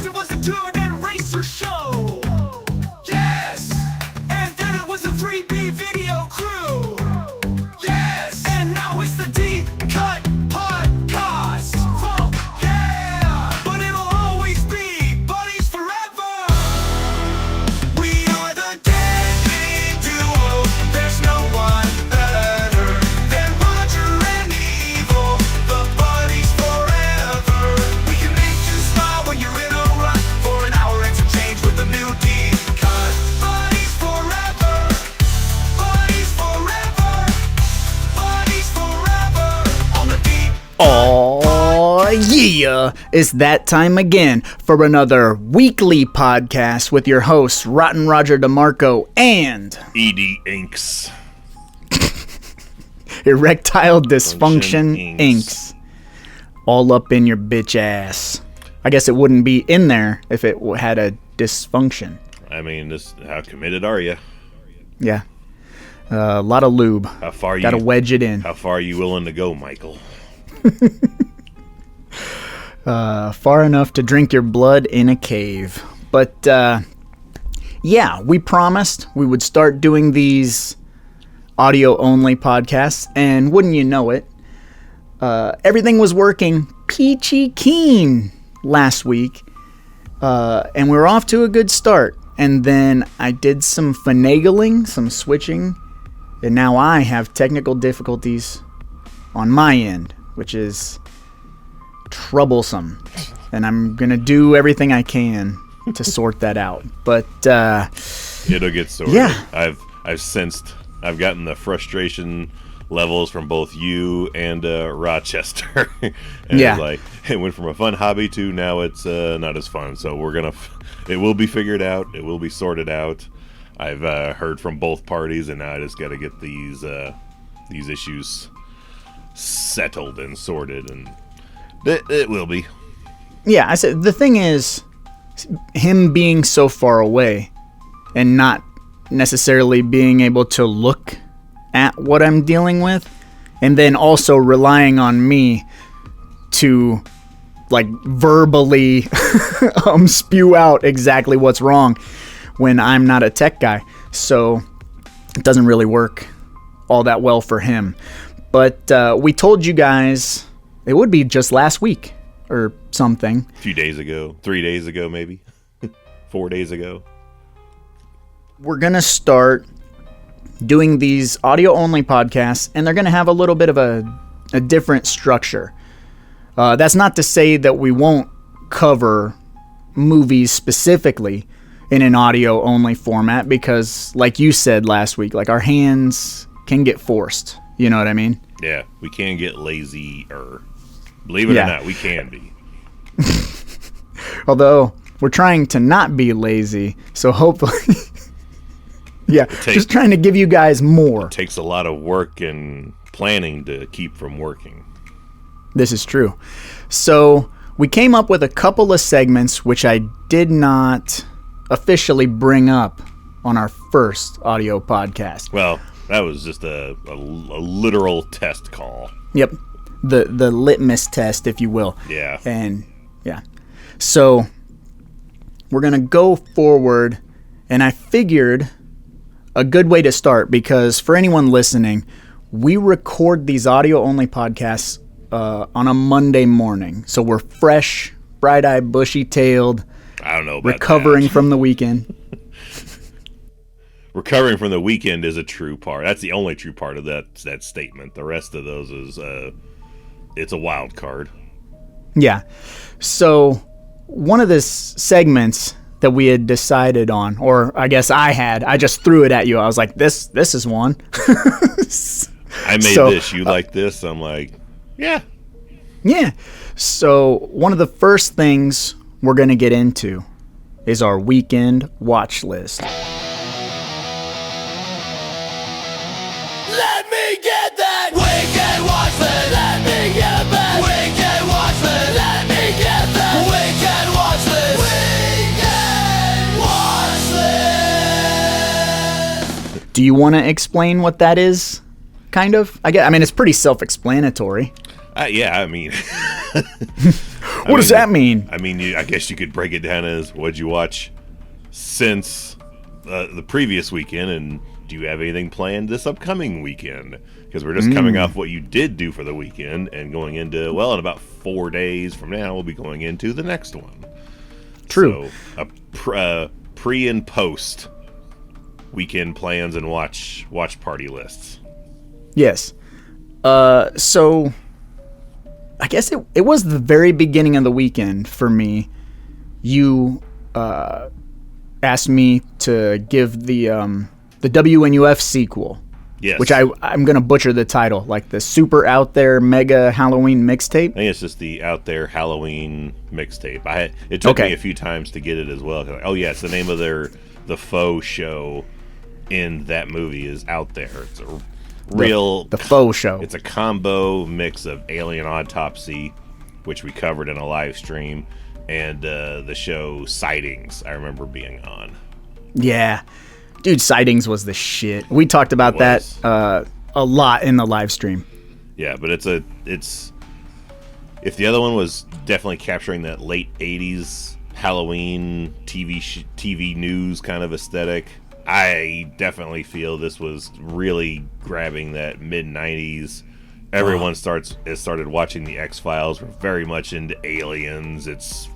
First it was a tour and racer show. Yes. And then it was a 3B video crew. Yes. And now it's the Deep Cut Podcast. Funk, yeah. But it'll always be buddies forever. We are the deadly duo. There's no one better than Roger and Evil. The buddies forever. We can make you smile when you're in a rut for an hour and some change with the new Deep Cut. Buddies forever. Buddies forever. Buddies forever. On the Deep. Oh yeah, it's that time again for another weekly podcast with your hosts Rotten Roger DeMarco and ED Inks. Erectile Dysfunction Inks. Inks. All up in your bitch ass. I guess it wouldn't be in there if it had a dysfunction. I mean, this. How committed are you? Yeah. A lot of lube. How far Gotta you? wedge it in. How far are you willing to go, Michael? Far enough to drink your blood in a cave. But, yeah, we promised we would start doing these audio-only podcasts, and wouldn't you know it, everything was working peachy keen last week, and we were off to a good start. And then I did some finagling, some switching, and now I have technical difficulties on my end, which is troublesome. And I'm going to do everything I can to sort that out. But, It'll get sorted. Yeah. I've sensed. I've gotten the frustration levels from both you and Rochester. And Yeah. it's like it went from a fun hobby to now it's not as fun. So we're gonna. It will be figured out. It will be sorted out. I've heard from both parties, and now I just got to get these issues settled and sorted, and it will be. yeah, I said, the thing is, him being so far away and not necessarily being able to look at what I'm dealing with, and then also relying on me to like verbally spew out exactly what's wrong when I'm not a tech guy. So it doesn't really work all that well for him. But we told you guys it would be just last week or something. A few days ago, 3 days ago, maybe 4 days ago. We're going to start doing these audio-only podcasts, and they're going to have a little bit of a different structure. That's not to say that we won't cover movies specifically in an audio-only format, because, like you said last week, like our hands can get forced. You know what I mean? Yeah, we can get lazier. Believe it or not, we can be. Although, we're trying to not be lazy, so hopefully... yeah, just trying to give you guys more. It takes a lot of work and planning to keep from working. This is true. So, we came up with a couple of segments which I did not officially bring up on our first audio podcast. Well, that was just a literal test call. Yep. The litmus test, if you will. Yeah. And, yeah. So, we're going to go forward, and I figured a good way to start, because for anyone listening, we record these audio-only podcasts on a Monday morning. So we're fresh, bright-eyed, bushy-tailed, I don't know about recovering that. from the weekend. Recovering from the weekend is a true part. That's the only true part of that statement. The rest of those is it's a wild card. Yeah. So one of the segments that we had decided on, or I guess I just threw it at you. I was like, this is one. I made this. You like this? I'm like, yeah. Yeah. So one of the first things we're going to get into is our weekend watch list. Let me get that weekend watch list. Let me get that weekend watch list. Let me get that weekend watch list. Weekend watch list. Do you want to explain what that is? Kind of. I mean, it's pretty self-explanatory. Yeah, I mean, What does that mean? I mean, I guess you could break it down as what'd you watch since the previous weekend, and do you have anything planned this upcoming weekend? Because we're just coming off what you did do for the weekend and going into, well, in about 4 days from now, we'll be going into the next one. True. So, pre and post weekend plans and watch party lists. Yes. So I guess it was the very beginning of the weekend for me. You asked me to give the WNUF sequel. Yes. Which I'm going to butcher the title, like the Super Out There Mega Halloween Mixtape. I think it's just the Out There Halloween Mixtape. It took me a few times to get it as well. Oh yeah, it's the name of the faux show in that movie is Out There. It's a real the faux show. It's a combo mix of Alien Autopsy, which we covered in a live stream, and the show Sightings. I remember being on. Yeah. Dude, Sightings was the shit. We talked about that a lot in the live stream. Yeah, but it's if the other one was definitely capturing that late 80s Halloween TV news kind of aesthetic, I definitely feel this was really grabbing that mid 90s. Everyone has started watching the X-Files. We're very much into aliens. It's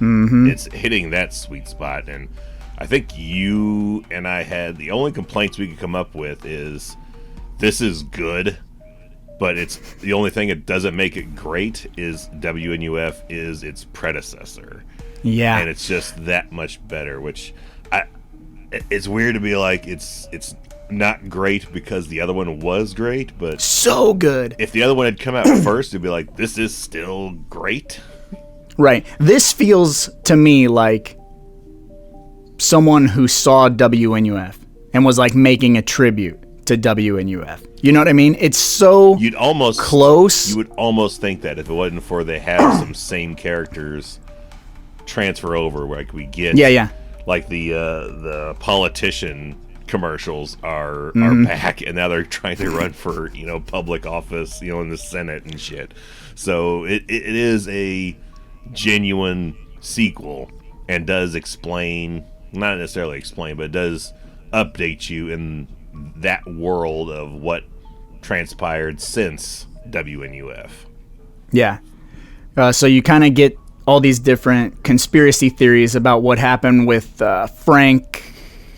hitting that sweet spot, and I think you and I had the only complaints we could come up with is this is good, but it's the only thing that doesn't make it great is WNUF is its predecessor. Yeah. And it's just that much better, which it's weird to be like it's not great because the other one was great, but so good. If the other one had come out first, it'd be like, this is still great. Right. This feels to me like someone who saw WNUF and was like making a tribute to WNUF. You know what I mean? It's so close. You would almost think that if it wasn't for they have some same characters transfer over, like we get. Yeah. Like the politician commercials are back, and now they're trying to run for public office, in the Senate and shit. So it is a genuine sequel and does explain. Not necessarily explain, but it does update you in that world of what transpired since WNUF. Yeah. So you kind of get all these different conspiracy theories about what happened with Frank.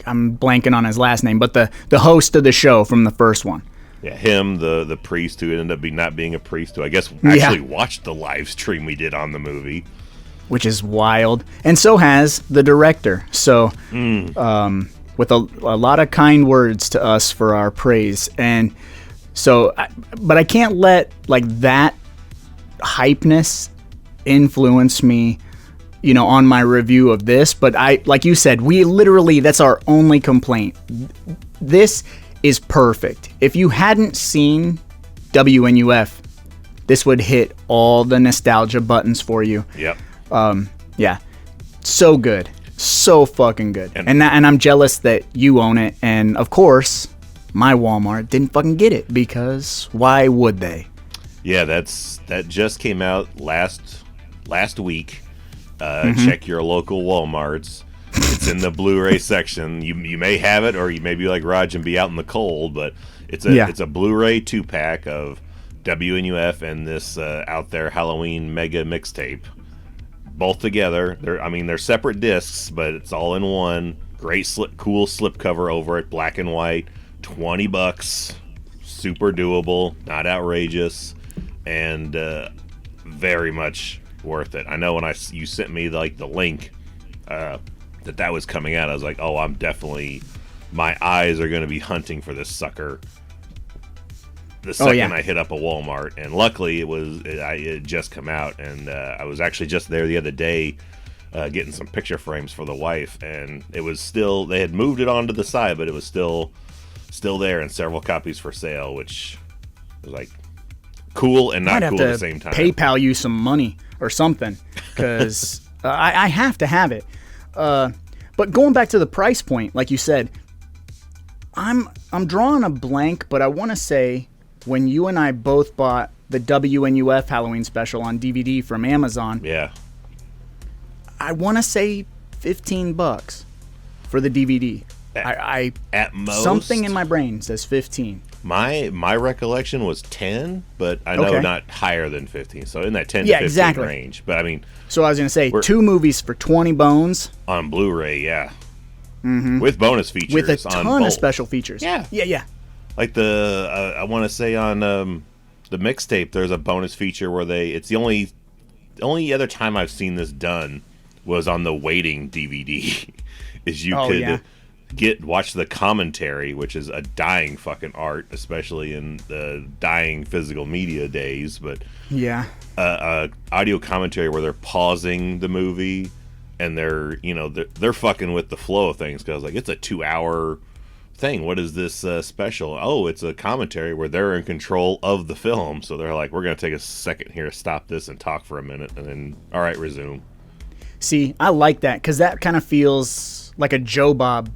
I'm blanking on his last name, but the host of the show from the first one. Yeah, him, the priest who ended up not being a priest, who I guess actually watched the live stream we did on the movie. Which is wild. And so has the director. So, with a lot of kind words to us for our praise. And so, but I can't let that hypeness influence me, on my review of this. But like you said, that's our only complaint. This is perfect. If you hadn't seen WNUF, this would hit all the nostalgia buttons for you. Yep. Yeah, so good, so fucking good, and I'm jealous that you own it, and of course, my Walmart didn't fucking get it because why would they? Yeah, that just came out last week. Check your local Walmarts. It's in the Blu-ray section. You may have it, or you may be like Raj and be out in the cold, but it's a Blu-ray 2-pack of WNUF and this Out There Halloween Mega Mixtape. Both together. They're separate discs, but it's all in one. Great cool slipcover over it, black and white. $20, super doable, not outrageous, and very much worth it. I know when you sent me the link that was coming out, I was like, oh, my eyes are going to be hunting for this sucker the second I hit up a Walmart. And luckily it had just come out, and I was actually just there the other day getting some picture frames for the wife, and it was still, they had moved it onto the side, but it was still there, and several copies for sale, which was like cool and not cool at the same time. PayPal you some money or something, because I have to have it. But going back to the price point, like you said, I'm drawing a blank, but I want to say when you and I both bought the WNUF Halloween special on DVD from Amazon, I want to say $15 for the DVD. At most, something in my brain says 15. My recollection was 10, but I know Okay. not higher than 15. So in that 10 Yeah, to 15 exactly. range. But I mean, So I was gonna say 2 movies for 20 bones on Blu-ray, yeah, with bonus features, with a on ton of both. special features. Yeah. yeah. Like I want to say on the mixtape, there's a bonus feature where it's the only other time I've seen this done was on the Waiting DVD. Is you Oh, could yeah. watch the commentary, which is a dying fucking art, especially in the dying physical media days. But Yeah. audio commentary where they're pausing the movie and they're fucking with the flow of things, because like it's a 2-hour thing. What is this special? Oh, it's a commentary where they're in control of the film, so they're like, we're gonna take a second here, stop this, and talk for a minute, and then all right, resume. See, I like that because that kind of feels like a Joe Bob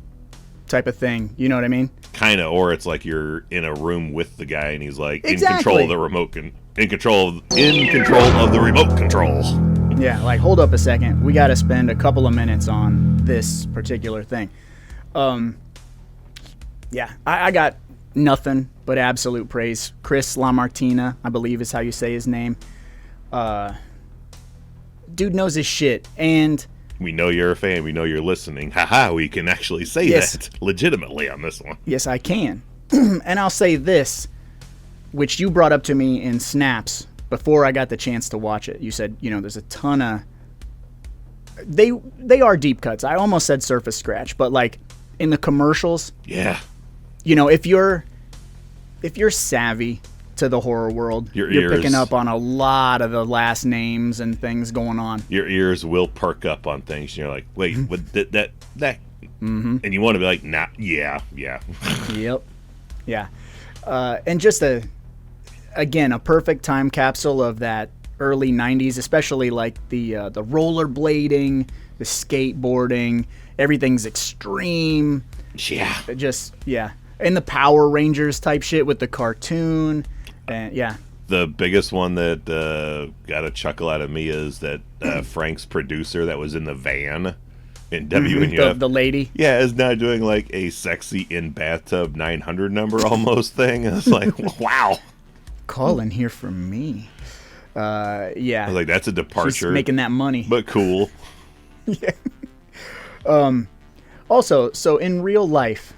type of thing. You know what I mean? Kind of, or it's like you're in a room with the guy and he's like in Exactly. control of the remote, in control of the remote control. Yeah, like hold up a second. We got to spend a couple of minutes on this particular thing. Yeah, I got nothing but absolute praise. Chris LaMartina, I believe is how you say his name. Dude knows his shit, and We know you're a fan. We know you're listening. Haha, we can actually say Yes. that legitimately on this one. yes, I can. And I'll say this, which you brought up to me in snaps before I got the chance to watch it. You said, there's a ton of... They are deep cuts. I almost said surface scratch, but like in the commercials, Yeah. if you're savvy to the horror world, Your you're picking ears- up on a lot of the last names and things going on. Your ears will perk up on things. And you're like, wait, what, that. And you want to be like, nah, yeah. Yep. Yeah. And just a perfect time capsule of that early 90s, especially like the rollerblading, the skateboarding, everything's extreme. Yeah. And the Power Rangers type shit with the cartoon. And yeah. The biggest one that got a chuckle out of me is that Frank's producer that was in the van in WNUF. The lady. Yeah, is now doing like a sexy in bathtub 900 number almost thing. I was like, wow. Calling here from me. Yeah. I was like, that's a She's departure. making that money. But cool. Also, so in real life,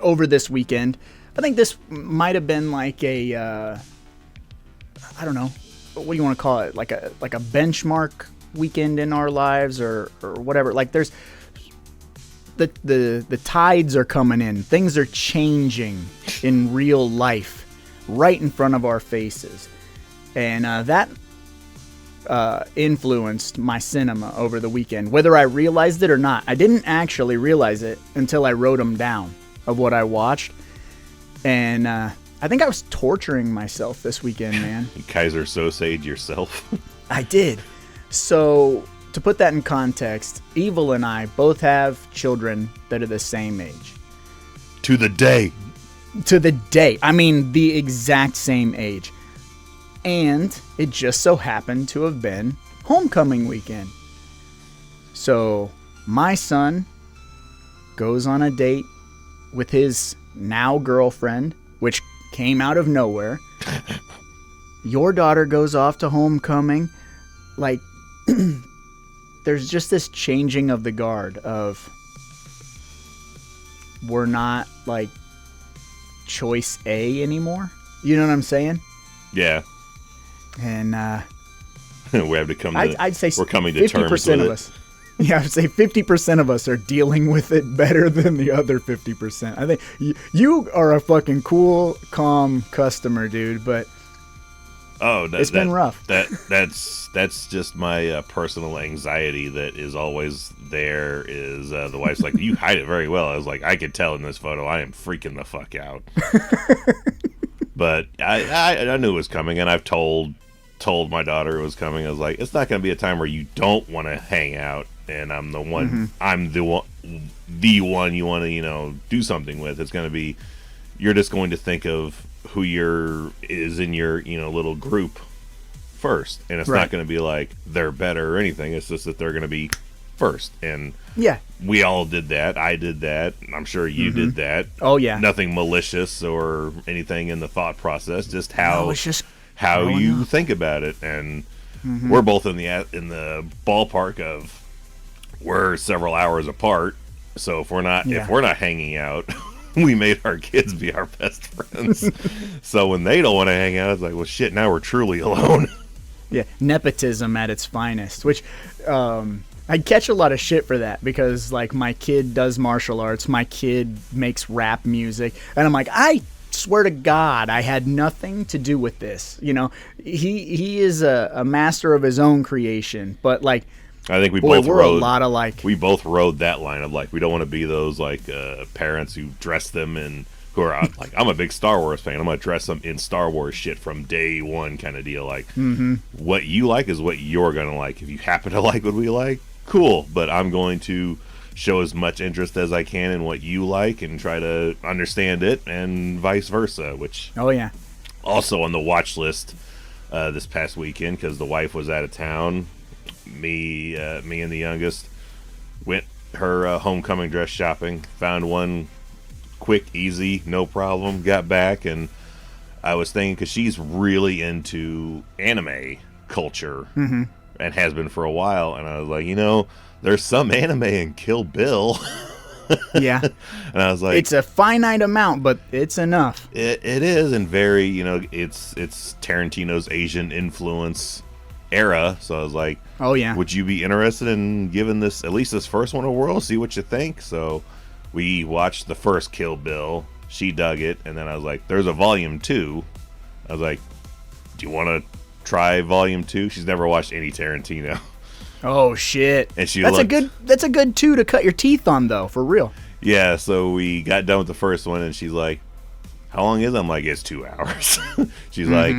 over this weekend, I think this might have been like a, I don't know, what do you want to call it? Like a benchmark weekend in our lives or whatever. Like there's, the tides are coming in. Things are changing in real life right in front of our faces. And that influenced my cinema over the weekend, whether I realized it or not. I didn't actually realize it until I wrote them down of what I watched. And I think I was torturing myself this weekend, man. Kaiser Sosa'd yourself. I did. So, to put that in context, Evil and I both have children that are the same age. To the day. To the day. I mean, the exact same age. And it just so happened to have been homecoming weekend. So, my son goes on a date with his now girlfriend, which came out of nowhere. Your daughter goes off to homecoming. Like, there's just this changing of the guard of we're not like choice A anymore. You know what I'm saying? Yeah. And We have to come to I'd say we're coming to terms with 50% of it. us. Yeah, I'd say 50% of us are dealing with it better than the other 50%. I think you are a fucking cool, calm customer, dude, but Oh, it's been rough. That's just my personal anxiety that is always there. Is the wife's like, you hide it very well. I was like, I could tell in this photo, I am freaking the fuck out. But I knew it was coming, and I've told my daughter it was coming. I was like, it's not going to be a time where you don't want to hang out, and I'm the one. Mm-hmm. I'm the one you want to do something with. It's going to be, you're just going to think of who is in your little group first, and it's Right. not going to be like they're better or anything. It's just that they're going to be first, and Yeah. we all did that. I did that. I'm sure you did that. Oh, yeah. Nothing malicious or anything in the thought process. Just how No, it's just how growing you up. think about it, and we're both in the ballpark of we're several hours apart. So if we're not hanging out, we made our kids be our best friends. So when they don't want to hang out, it's like, well, shit. Now we're truly alone. Yeah, nepotism at its finest, which I catch a lot of shit for that because, like, my kid does martial arts, my kid makes rap music, and I'm like, I swear to God, I had nothing to do with this. You know, he is a master of his own creation, but, like, I think we're a lot alike. We both rode that line of, like, we don't want to be those, like, parents who dress them in, who are, like, I'm a big Star Wars fan. I'm going to dress them in Star Wars shit from day one kind of deal. Like, what you like is what you're going to like. If you happen to like what we like, cool. But I'm going to show as much interest as I can in what you like and try to understand it, and vice versa, which Oh, yeah. also on the watch list this past weekend, because the wife was out of town. Me and the youngest went her homecoming dress shopping, found one quick, easy, no problem, got back, and I was thinking, because she's really into anime culture and has been for a while, and I was like, there's some anime in Kill Bill. Yeah. And I was like, It's a finite amount, but it's enough. it is, and very, it's Tarantino's Asian influence era. So I was like, Oh, yeah. would you be interested in giving at least this first one a whirl, see what you think? So we watched the first Kill Bill. She dug it, and then I was like, there's a volume 2. I was like, do you want to try volume 2? She's never watched any Tarantino. Oh, shit. And she that's looked, that's a good 2 to cut your teeth on, though, for real. yeah, so we got done with the first one, and she's like, how long is it? I'm like, it's 2 hours. She's like,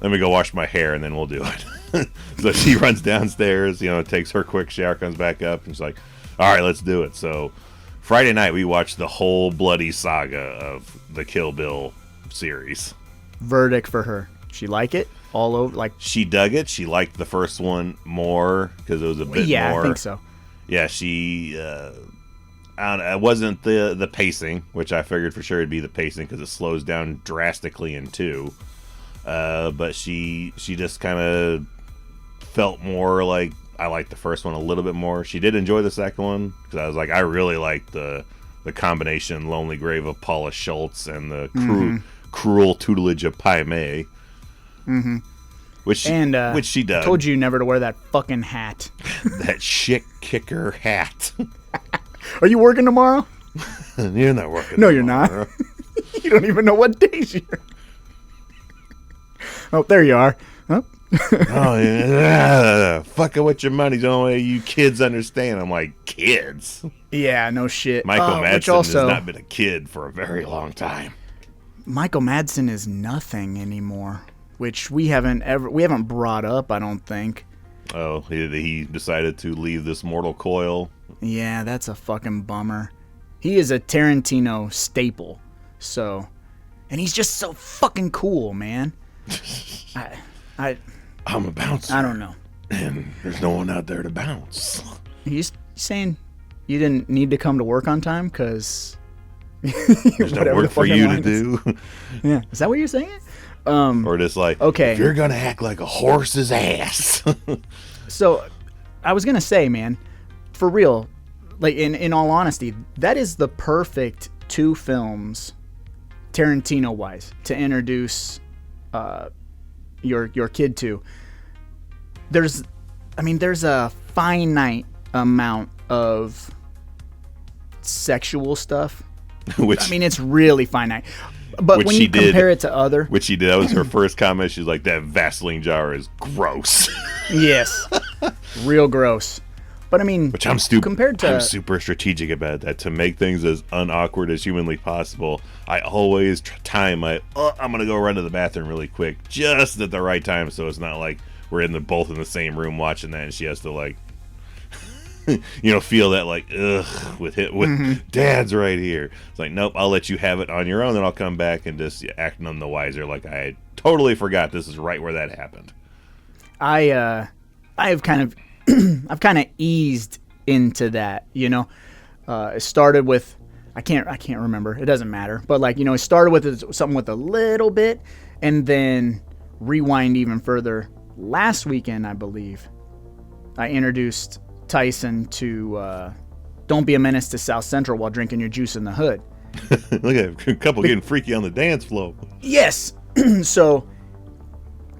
let me go wash my hair, and then we'll do it. So she runs downstairs, takes her quick shower, comes back up, and she's like, all right, let's do it. So Friday night, we watched the whole bloody saga of the Kill Bill series. Verdict for her. She like it? All over? Like, She dug it. She liked the first one more because it was a bit yeah, more. I think so. Yeah, she. I don't know, it wasn't the pacing, which I figured for sure it'd be the pacing because it slows down drastically in 2. But she just kind of felt more like I liked the first one a little bit more. She did enjoy the second one because I was like, I really liked the combination Lonely Grave of Paula Schultz and the cruel tutelage of Pai Mei. Which she dug. I told you never to wear that fucking hat. That shit kicker hat. Are you working tomorrow? You're not working. No, you're tomorrow. not. You don't even know what days you're. Oh, there you are. Oh. Oh, yeah. Fucking with your money. The only way you kids understand. I'm like, kids? Yeah, no shit. Michael Which Madsen also, has not been a kid for a very long time. Michael Madsen is nothing anymore, which we haven't brought up, I don't think. Oh, he decided to leave this mortal coil. Yeah, that's a fucking bummer. He is a Tarantino staple. So, and he's just so fucking cool, man. I'm a bouncer. I don't know. And there's no one out there to bounce. He's saying you didn't need to come to work on time because There's no work for you to do. Yeah, is that what you're saying? Or just like, okay, if you're gonna act like a horse's ass. So, I was gonna say, man, for real, like in all honesty, that is the perfect 2 films, Tarantino wise, to introduce your kid to. There's a finite amount of sexual stuff. Which, it's really finite. But when you compare it to other... Which she did. That was her first comment. She's like, that Vaseline jar is gross. Yes. Real gross. But Which I'm stupid. Compared to... I'm super strategic about that. To make things as unawkward as humanly possible, I always time I'm going to go run to the bathroom really quick. Just at the right time, so it's not like we're both in the same room watching that and she has to, like... feel that like with Dad's right here. It's like, nope, I'll let you have it on your own, then I'll come back and just act none the wiser. Like I totally forgot this is right where that happened. I've kind of I've kind of eased into that, you know. It started with I can't remember. It doesn't matter. But like, you know, it started with something with a little bit, and then rewind even further. Last weekend, I believe, I introduced Tyson to Don't Be a Menace to South Central while drinking your juice in the hood. Look at a couple getting freaky on the dance floor. Yes. So,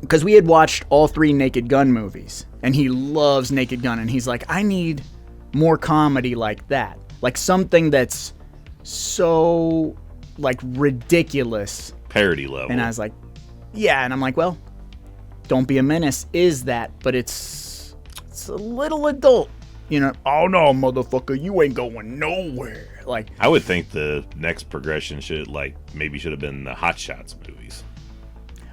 because we had watched all 3 Naked Gun movies, and he loves Naked Gun, and he's like, I need more comedy like that. Like something that's so, like, ridiculous. Parody level. And I was like, yeah. And I'm like, well, Don't Be a Menace is that, but it's a little adult. You know, oh no, motherfucker, you ain't going nowhere. Like, I would think the next progression should have been the Hot Shots movies.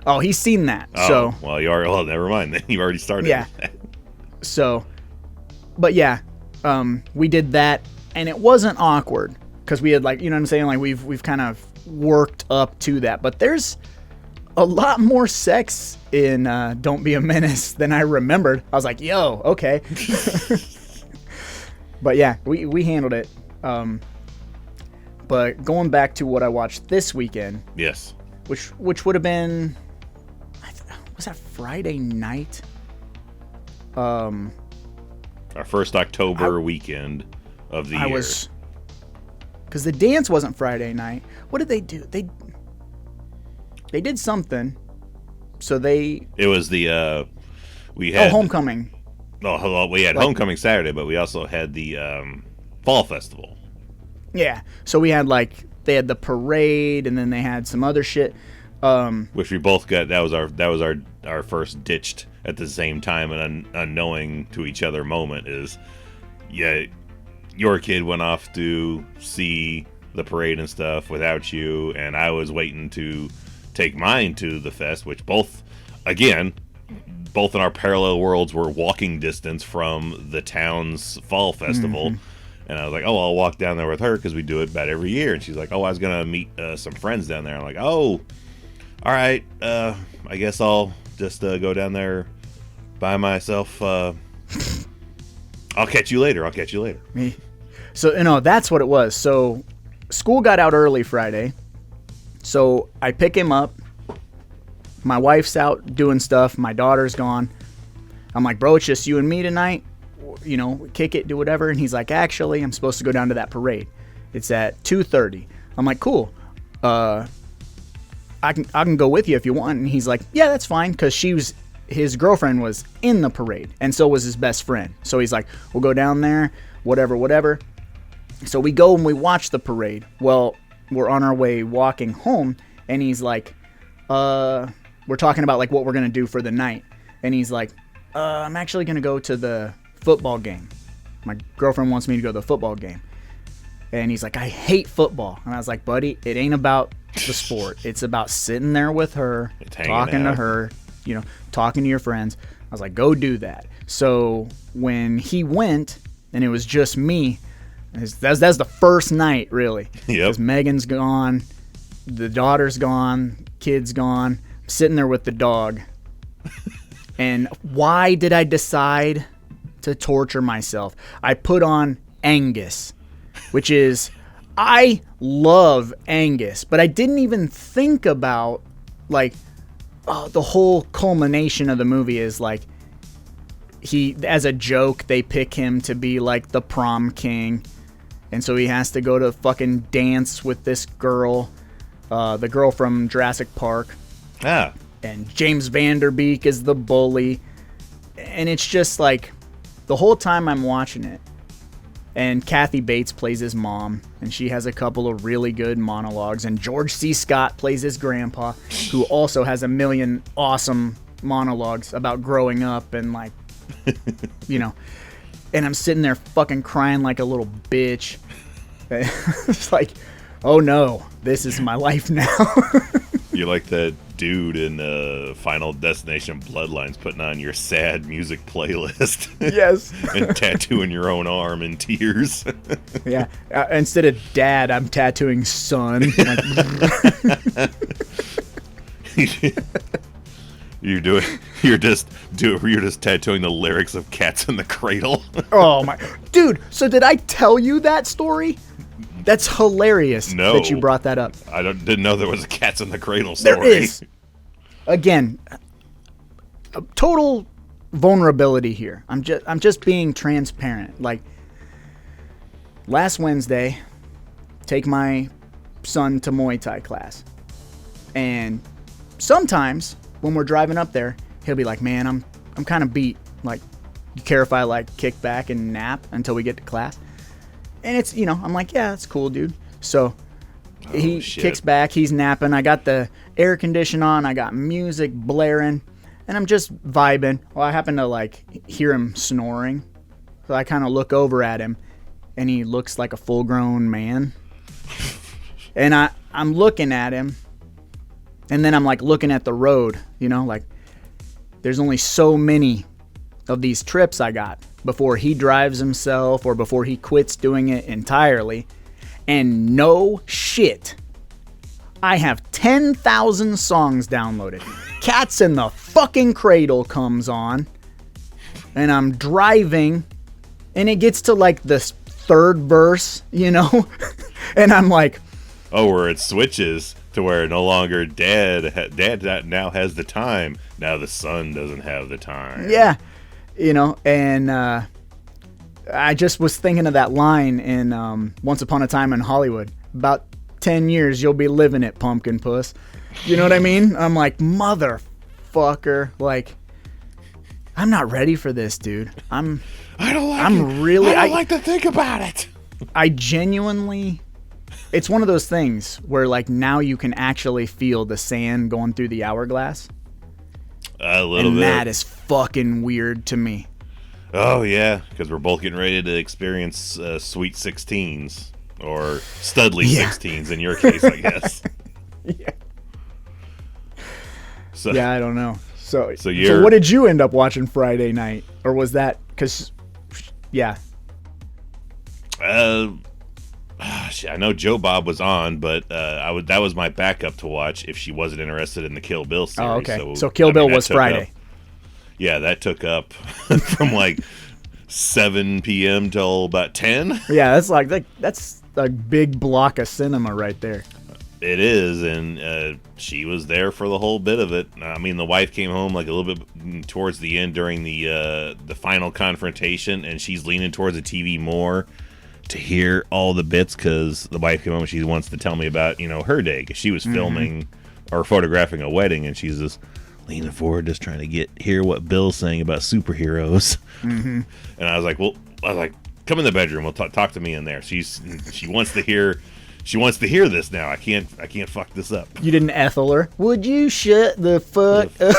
oh, he's seen that. Oh, So, well, never mind. Then you already started. yeah. with that. So, but yeah, we did that, and it wasn't awkward because we had, like, you know what I'm saying? Like, we've kind of worked up to that. But there's a lot more sex in Don't Be a Menace than I remembered. I was like, yo, okay. But yeah, we handled it. But going back to what I watched this weekend, Yes. which would have been, was that Friday night? Our first October weekend of the year. Because the dance wasn't Friday night. What did they do? They did something. So It was the we had homecoming. Oh, we had homecoming Saturday, but we also had the fall festival. Yeah. So we had they had the parade, and then they had some other shit. Which we both got. That was our first ditched at the same time and unknowing to each other moment is, yeah, your kid went off to see the parade and stuff without you, and I was waiting to take mine to the fest, which both in our parallel worlds were walking distance from the town's fall festival. Mm-hmm. And I was like, oh, I'll walk down there with her because we do it about every year. And she's like, oh, I was going to meet some friends down there. I'm like, oh, all right. I guess I'll just go down there by myself. I'll catch you later. Me. So, you know, that's what it was. So school got out early Friday. So I pick him up. My wife's out doing stuff. My daughter's gone. I'm like, bro, it's just you and me tonight. You know, kick it, do whatever. And he's like, actually, I'm supposed to go down to that parade. It's at 2:30. I'm like, cool. I can go with you if you want. And he's like, yeah, that's fine. Because his girlfriend was in the parade. And so was his best friend. So he's like, we'll go down there, whatever. So we go and we watch the parade. Well, we're on our way walking home. And he's like, we're talking about like what we're going to do for the night. And he's like, I'm actually going to go to the football game. My girlfriend wants me to go to the football game. And he's like, I hate football. And I was like, buddy, it ain't about the sport. It's about sitting there with her, talking to her, you know, talking to your friends. I was like, go do that. So when he went and it was just me, that's the first night, really. Yep. Because Megan's gone, the daughter's gone, kid's gone. I'm sitting there with the dog. And why did I decide to torture myself? I put on Angus, which is, I love Angus, but I didn't even think about, like, the whole culmination of the movie is, like, as a joke, they pick him to be, like, the prom king, and so he has to go to fucking dance with this girl, the girl from Jurassic Park. Ah. And James Van Der Beek is the bully. And it's just like, the whole time I'm watching it, and Kathy Bates plays his mom, and she has a couple of really good monologues, and George C. Scott plays his grandpa, who also has a million awesome monologues about growing up and, like, you know. And I'm sitting there fucking crying like a little bitch. It's like, oh no, this is my life now. You're like that dude in Final Destination Bloodlines putting on your sad music playlist. Yes. And tattooing your own arm in tears. Yeah. Instead of dad, I'm tattooing son. You're just tattooing the lyrics of Cats in the Cradle. Oh my dude, so did I tell you that story? That's hilarious that you brought that up. I didn't know there was a Cats in the Cradle story. There is. Again, total vulnerability here. I'm just being transparent. Like last Wednesday, take my son to Muay Thai class. And sometimes when we're driving up there, he'll be like, "Man, I'm kind of beat. Like, you care if I like kick back and nap until we get to class?" And it's, I'm like, "Yeah, that's cool, dude." So he kicks back, he's napping. I got the air condition on, I got music blaring, and I'm just vibing. Well, I happen to like hear him snoring. So I kind of look over at him, and he looks like a full-grown man. And I'm looking at him, and then I'm like looking at the road, like there's only so many of these trips I got before he drives himself or before he quits doing it entirely. And no shit, I have 10,000 songs downloaded. Cats in the fucking Cradle comes on, and I'm driving, and it gets to like the third verse, and I'm like, oh, where it switches to where no longer dad now has the time. Now the son doesn't have the time. Yeah. And I just was thinking of that line in Once Upon a Time in Hollywood. About 10 years, you'll be living it, pumpkin puss. You know what I mean? I'm like, motherfucker. Like, I'm not ready for this, dude. I don't like to think about it. I genuinely... It's one of those things where, like, now you can actually feel the sand going through the hourglass. A little bit. And that is fucking weird to me. Oh, yeah, because we're both getting ready to experience sweet 16s. Or studly 16s in your case, I guess. Yeah. So, yeah, I don't know. So what did you end up watching Friday night? Or was that... Because, yeah. I know Joe Bob was on, but that was my backup to watch if she wasn't interested in the Kill Bill series. Oh, okay. So Kill Bill was Friday. That took up from like 7 p.m. till about 10. Yeah, that's a big block of cinema right there. It is, and she was there for the whole bit of it. I mean, the wife came home like a little bit towards the end during the final confrontation, and she's leaning towards the TV more to hear all the bits because the wife came home and she wants to tell me about her day because she was filming or photographing a wedding, and she's just leaning forward just trying to hear what Bill's saying about superheroes. And I was like, come in the bedroom, we'll talk to me in there. She wants to hear this now. I can't fuck this up. You didn't Ethel her? Would you shut the fuck up?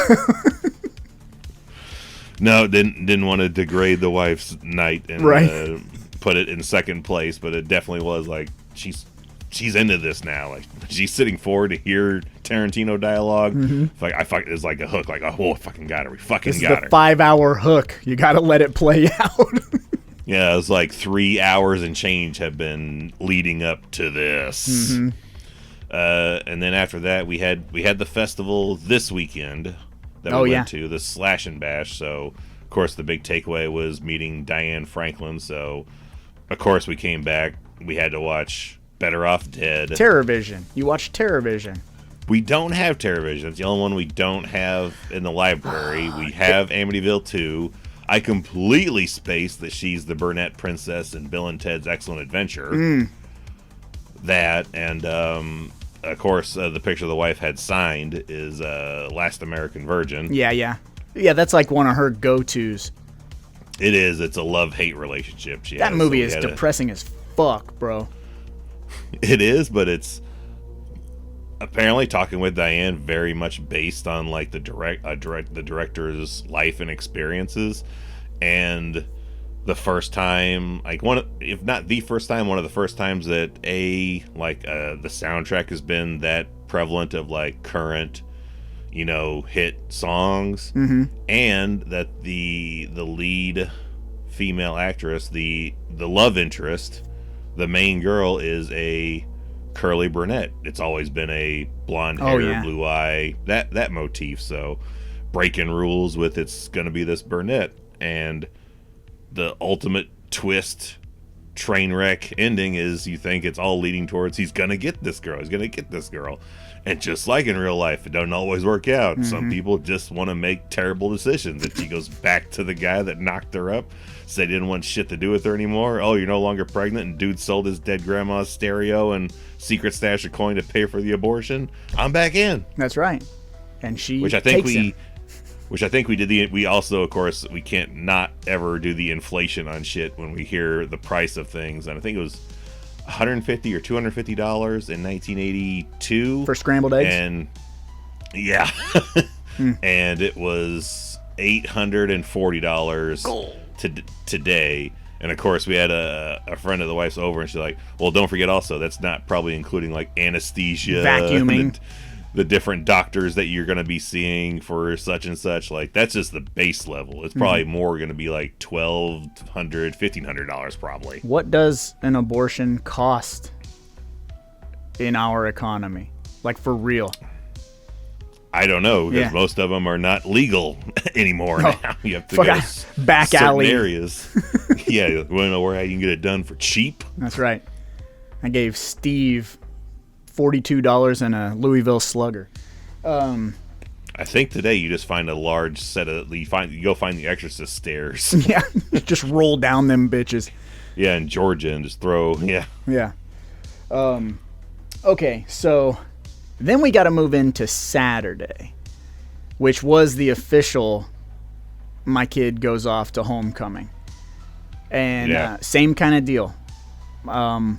No, didn't want to degrade the wife's night and put it in second place, but it definitely was like she's into this now. Like she's sitting forward to hear Tarantino dialogue. It's like a hook. Like, oh, fucking got her. We fucking this got is her. 5-hour hook. You got to let it play out. Yeah, it was like 3 hours and change have been leading up to this. And then after that, we had the festival this weekend that we went to, the Slash and Bash. So, of course, the big takeaway was meeting Diane Franklin. So, of course, we came back. We had to watch Better Off Dead. TerrorVision. You watched TerrorVision. We don't have TerrorVision. It's the only one we don't have in the library. We have Amityville 2. I completely spaced that she's the Burnett Princess in Bill and Ted's Excellent Adventure. That, and of course, the picture the wife had signed is Last American Virgin. Yeah, that's like one of her go-tos. It is. It's a love-hate relationship. That movie is depressing as fuck, bro. It is, but it's apparently, talking with Diane, very much based on like the director's life and experiences. And the first time, like if not the first time, one of the first times that the soundtrack has been that prevalent of like current, hit songs, and that the lead female actress, the love interest, the main girl, is a curly brunette. It's always been a blonde hair, blue eye, that motif. So breaking rules with it's going to be this brunette, and the ultimate twist train wreck ending is you think it's all leading towards he's going to get this girl. And just like in real life, it doesn't always work out. Mm-hmm. Some people just want to make terrible decisions. And she goes back to the guy that knocked her up, said he didn't want shit to do with her anymore. Oh, you're no longer pregnant, and dude sold his dead grandma's stereo and secret stash of coin to pay for the abortion. I'm back in. That's right. And she Which I think takes him. we did. We also, of course, we can't not ever do the inflation on shit when we hear the price of things. And I think it was $150 or $250 in 1982 For scrambled eggs? And yeah. And it was $840 today. And of course, we had a friend of the wife's over, and she's like, well, don't forget also, that's not probably including like anesthesia, vacuuming, the different doctors that you're going to be seeing for such and such. Like, that's just the base level. It's probably more going to be like $1,200, $1,500 probably. What does an abortion cost in our economy? Like, for real? I don't know, because Yeah. most of them are not legal anymore now. You have to go to back certain alley areas. Yeah, you want to know where you can get it done for cheap? That's right. I gave Steve $42 and a Louisville Slugger. I think today you just find a large set of you go find the Exorcist stairs. Yeah, just roll down them bitches. Yeah, in Georgia, and just throw. Yeah. Yeah. Okay, so then we got to move into Saturday, which was the official my kid goes off to homecoming. And Yeah. same kind of deal. My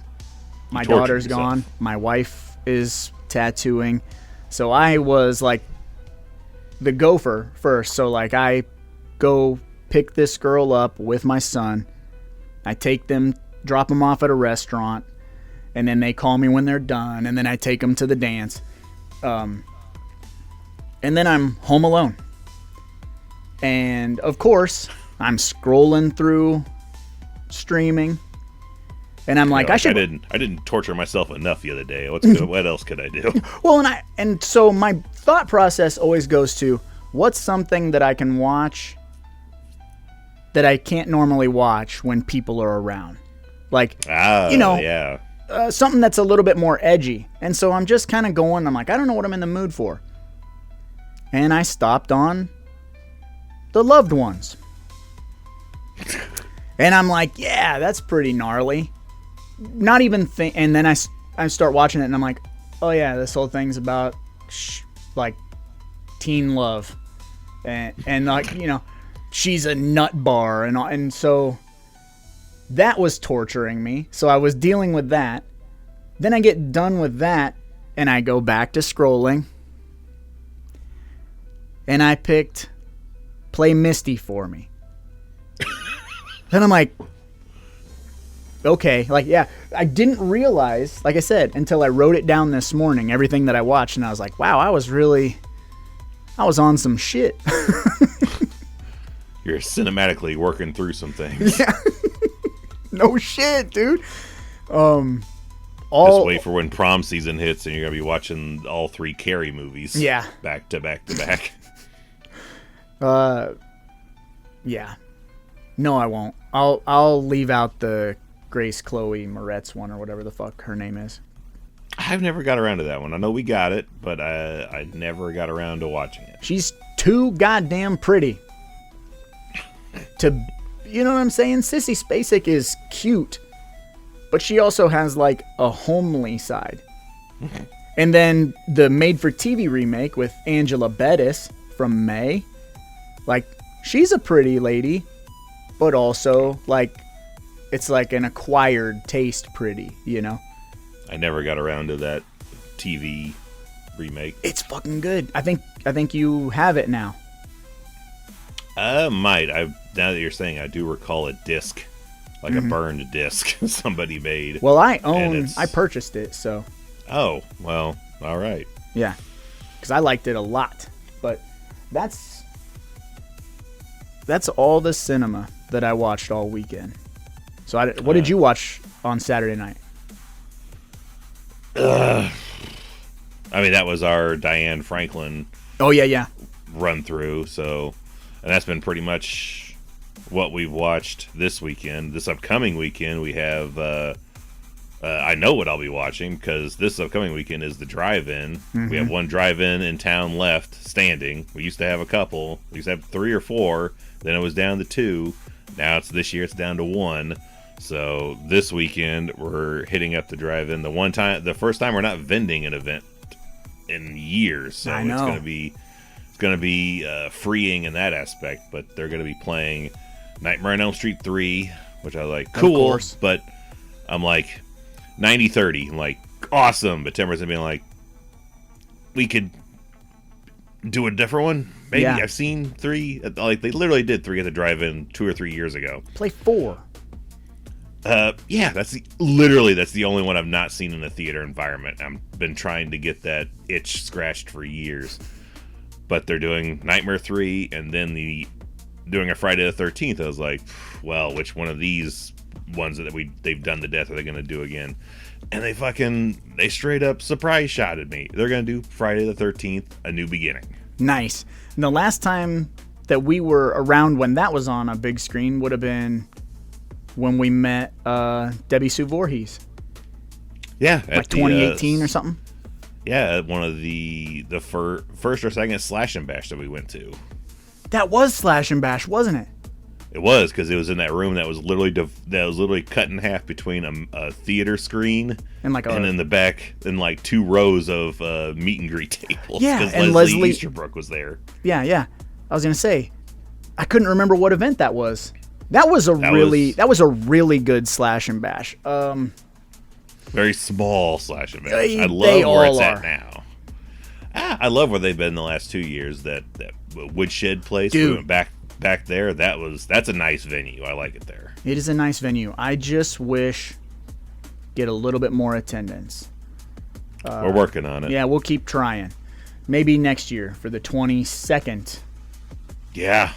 tortured daughter's yourself. gone. My wife is tattooing. So I was like the gopher first. So like I go pick this girl up with my son. I take them, drop them off at a restaurant, and then they call me when they're done, and then I take them to the dance. And then I'm home alone. And of course, I'm scrolling through streaming, and I'm like, You know, I didn't torture myself enough the other day. What else could I do? Well, and so my thought process always goes to, what's something that I can watch that I can't normally watch when people are around? Like, Yeah. something that's a little bit more edgy. And so I'm just kind of going, I'm like, I don't know what I'm in the mood for. And I stopped on The Loved Ones. And I'm like, yeah, that's pretty gnarly. Not even and then I start watching it, and I'm like, oh yeah, this whole thing's about like teen love, and like, you know, she's a nut bar, and so that was torturing me. So I was dealing with that. Then I get done with that, and I go back to scrolling, and I picked Play Misty for Me. Then I'm like, okay, like, yeah, I didn't realize, like I said, until I wrote it down this morning, everything that I watched, and I was like, wow, I was on some shit. You're cinematically working through some things. Yeah. No shit, dude. Just wait for when prom season hits, and you're gonna be watching all 3 Carrie movies. Yeah. Back to back to back. Yeah. No, I won't. I'll leave out the Grace Chloe Moretz one, or whatever the fuck her name is. I've never got around to that one. I know we got it, but I never got around to watching it. She's too goddamn pretty to, you know what I'm saying? Sissy Spacek is cute, but she also has like a homely side. And then the made-for-TV remake with Angela Bettis from May, like, she's a pretty lady, but also like it's like an acquired taste pretty, you know? I never got around to that TV remake. It's fucking good. I think you have it now. Might. Now that you're saying, I do recall a disc, like a burned disc somebody made. Well, I purchased it, so. Oh, well, all right. Yeah, because I liked it a lot. But that's all the cinema that I watched all weekend. So what did you watch on Saturday night? I mean, that was our Diane Franklin Oh, yeah. run through. So, and that's been pretty much what we've watched this weekend. This upcoming weekend, we have. I know what I'll be watching because this upcoming weekend is the drive-in. Mm-hmm. We have one drive-in in town left standing. We used to have a couple. We used to have 3 or 4. Then it was down to 2. Now this year it's down to 1. So this weekend we're hitting up the drive-in. The first time we're not vending an event in years. So I know. it's gonna be freeing in that aspect. But they're gonna be playing Nightmare on Elm Street 3, which I like. Cool, but I'm like 90-30. I'm like, awesome. But Timber's gonna be like, we could do a different one. Maybe. Yeah. I've seen 3. Like, they literally did 3 at the drive-in 2 or 3 years ago. Play 4. Yeah, that's the only one I've not seen in a theater environment. I've been trying to get that itch scratched for years. But they're doing Nightmare 3 and then doing a Friday the 13th. I was like, well, which one of these ones that they've done to death are they going to do again? And they straight up surprise shotted me. They're going to do Friday the 13th, A New Beginning. Nice. And the last time that we were around when that was on a big screen would have been when we met Debbie Sue Voorhees. Yeah. Like 2018 or something? Yeah, at one of the first or second Slash and Bash that we went to. That was Slash and Bash, wasn't it? It was, because it was in that room that was literally cut in half between a theater screen and in the back, and like 2 rows of meet and greet tables. Yeah, because and Leslie Easterbrook was there. Yeah. I was gonna say, I couldn't remember what event that was. That was a really good Slash and Bash. Very small Slash and Bash. I love where it's at now. I love where they've been the last 2 years. That Woodshed place, dude. We went back there. That's a nice venue. I like it there. It is a nice venue. I just wish get a little bit more attendance. We're working on it. Yeah, we'll keep trying. Maybe next year for the 22nd. Yeah.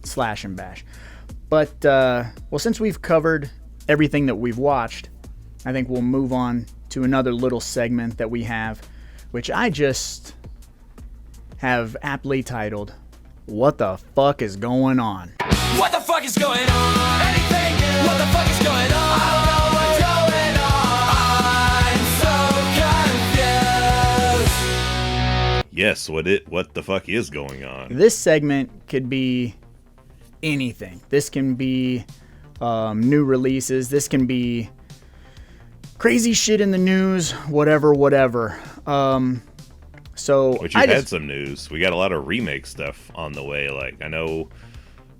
Slash and Bash. But well, since we've covered everything that we've watched, I think we'll move on to another little segment that we have, which I just have aptly titled, What the Fuck is Going On? What the fuck is going on? Anything new? What the fuck is going on? I don't know what's going on. I'm so confused. Yes, what the fuck is going on? This segment could be anything. This can be new releases. This can be crazy shit in the news, whatever. Which had some news. We got a lot of remake stuff on the way. Like, I know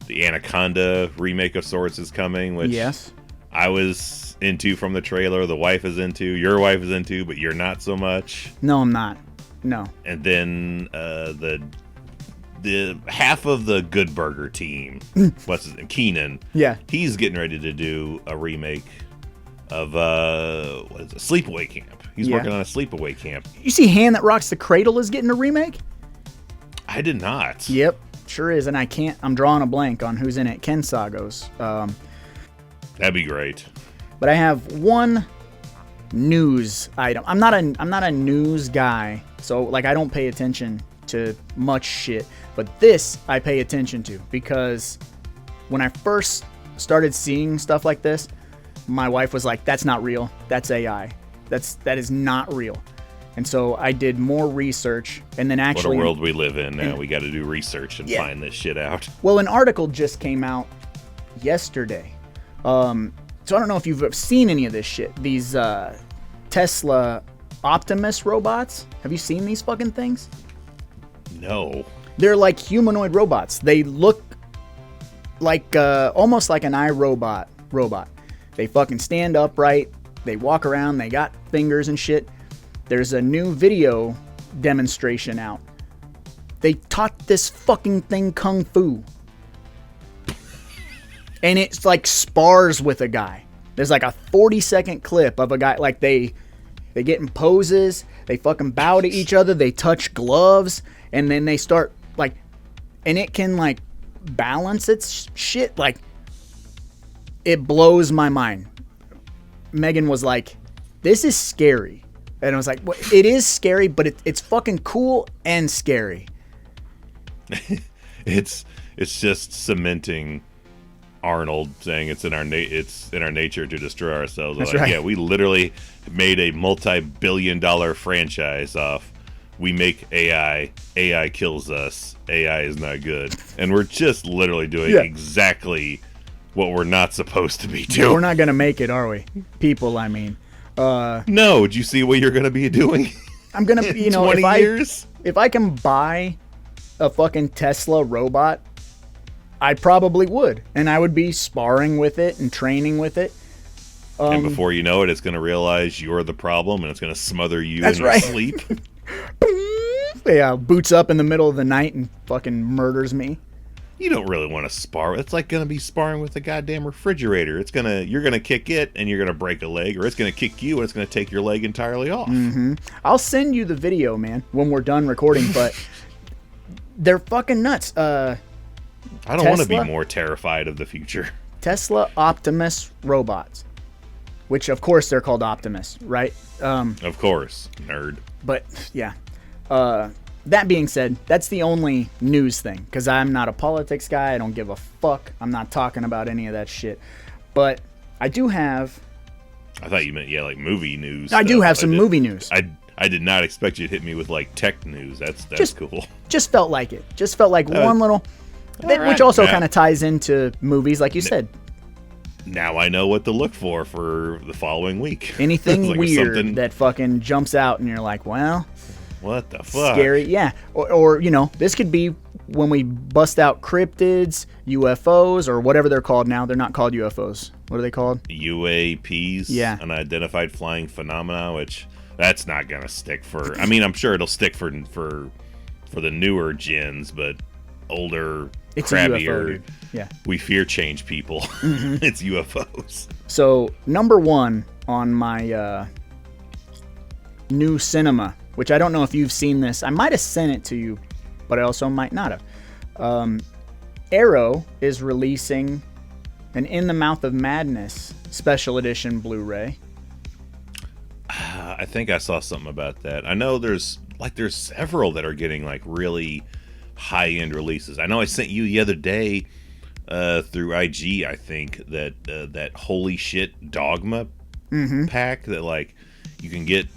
the Anaconda remake of sorts is coming, which yes, I was into from the trailer. The wife is into. Your wife is into, but you're not so much. No, I'm not. No. And then the half of the Good Burger team, what's his name? Keenan. Yeah. He's getting ready to do a remake of what is it? Sleepaway Camp. He's working on a Sleepaway Camp. You see Hand That Rocks the Cradle is getting a remake? I did not. Yep, sure is. And I'm drawing a blank on who's in it. Ken Sagos. That'd be great. But I have one news item. I'm not a news guy, so like I don't pay attention to much shit. But this I pay attention to because when I first started seeing stuff like this, my wife was like, "That's not real. That's AI. That is not real." And so I did more research, and then actually, what a world we live in now. We got to do research and find this shit out. Well, an article just came out yesterday. So I don't know if you've seen any of this shit. These Tesla Optimus robots. Have you seen these fucking things? No. They're like humanoid robots. They look like almost like an iRobot robot. They fucking stand upright. They walk around. They got fingers and shit. There's a new video demonstration out. They taught this fucking thing kung fu. And it's like spars with a guy. There's like a 40-second clip of a guy. Like they get in poses. They fucking bow to each other. They touch gloves. And then they start like, and it can like balance its shit. Like, it blows my mind. Megan was like, this is scary. And I was like, well, it is scary, but it's fucking cool and scary. It's just cementing Arnold saying it's in our nature to destroy ourselves. That's like, right. Yeah, we literally made a multi-billion-dollar franchise off. We make AI. AI kills us. AI is not good, and we're just literally doing exactly what we're not supposed to be doing. We're not gonna make it, are we? People, I mean. No, do you see what you're gonna be doing? I'm gonna, in 20 years? If I can buy a fucking Tesla robot, I probably would, and I would be sparring with it and training with it. And before you know it, it's gonna realize you're the problem, and it's gonna smother you in your right. sleep. Yeah, boots up in the middle of the night and fucking murders me. You don't really want to spar. It's like gonna be sparring with a goddamn refrigerator. You're gonna kick it and you're gonna break a leg, or it's gonna kick you and it's gonna take your leg entirely off. I'll send you the video, man, when we're done recording, but they're fucking nuts. I don't want to be Tesla? more terrified of the future. Tesla Optimus robots, which of course they're called Optimus, right? Of course, nerd. But yeah. That being said, that's the only news thing, because I'm not a politics guy. I don't give a fuck. I'm not talking about any of that shit. But I do have... I thought you meant, like movie news. I do have some movie news. I did not expect you to hit me with, like, tech news. That's cool. Just felt like it. Just felt like one little... right. Which also Yeah. kind of ties into movies, like you said. Now I know what to look for the following week. Anything Like weird something- that fucking jumps out and you're like, well... What the fuck? Scary, yeah. Or, this could be when we bust out cryptids, UFOs, or whatever they're called now. They're not called UFOs. What are they called? UAPs. Yeah. Unidentified flying phenomena, which that's not gonna stick for. I mean, I'm sure it'll stick for the newer gens, but older, It's a UFO, crabbier. dude. Yeah. We fear change people. It's UFOs. So, number one on my new cinema, which I don't know if you've seen this. I might have sent it to you, but I also might not have. Arrow is releasing an In the Mouth of Madness special edition Blu-ray. I think I saw something about that. I know there's several that are getting like really high-end releases. I know I sent you the other day through IG, I think, that holy shit Dogma pack that like you can get.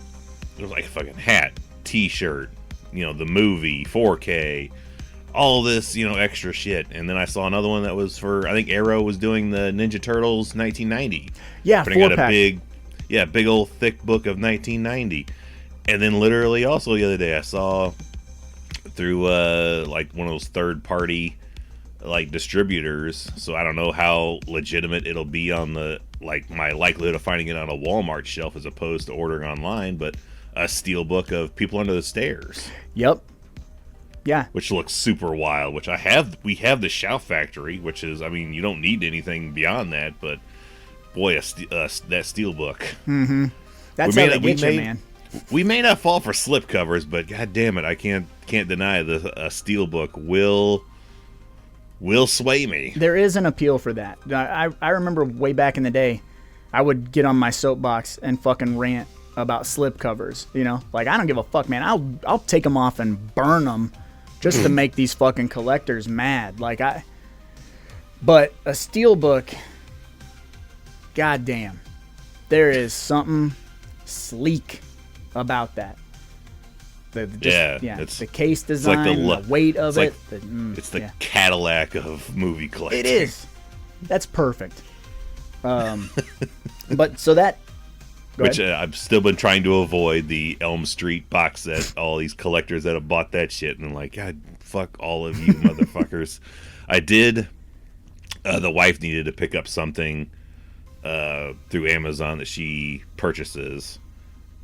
There's like a fucking hat, t-shirt, the movie, 4K, all this, extra shit. And then I saw another one that was for, I think Arrow was doing the Ninja Turtles 1990. Yeah, putting out 4-pack. a big old thick book of 1990. And then literally also the other day I saw through like one of those third-party like distributors. So I don't know how legitimate it'll be on the like my likelihood of finding it on a Walmart shelf as opposed to ordering online, but a steelbook of People Under the Stairs. Yep. Yeah. Which looks super wild, which we have the Shout Factory, which is, I mean, you don't need anything beyond that, but boy, that steelbook. That's how they get you, man. We may not fall for slipcovers, but god damn it, I can't deny the steelbook will sway me. There is an appeal for that. I remember way back in the day, I would get on my soapbox and fucking rant about slipcovers. Like, I don't give a fuck, man. I'll take them off and burn them just to make these fucking collectors mad. But a steelbook, goddamn, there is something sleek about that. It's the case design, the weight of it. It's the Cadillac of movie collecting. It is. That's perfect. But so that... Which I've still been trying to avoid the Elm Street box set. All these collectors that have bought that shit, and I'm like, God, fuck all of you motherfuckers. I did. The wife needed to pick up something through Amazon that she purchases,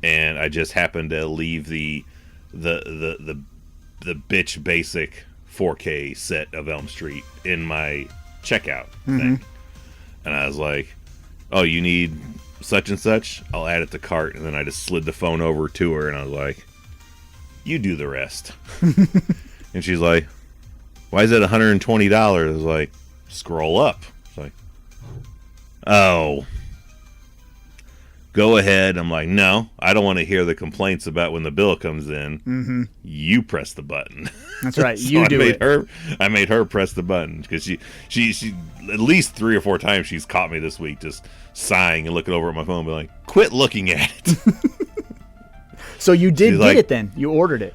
and I just happened to leave the bitch basic 4K set of Elm Street in my checkout thing, and I was like, "Oh, you need such and such, I'll add it to cart." And then I just slid the phone over to her and I was like, "You do the rest." And she's like, "Why is it $120?" I was like, "Scroll up." It's like, "Oh, go ahead. I'm like, no, I don't want to hear the complaints about when the bill comes in. Mm-hmm. You press the button. That's right. So You do it. I made her press the button because she at least 3 or 4 times she's caught me this week just sighing and looking over at my phone and be like, quit looking at it. So you did She's get like, it then. You ordered it.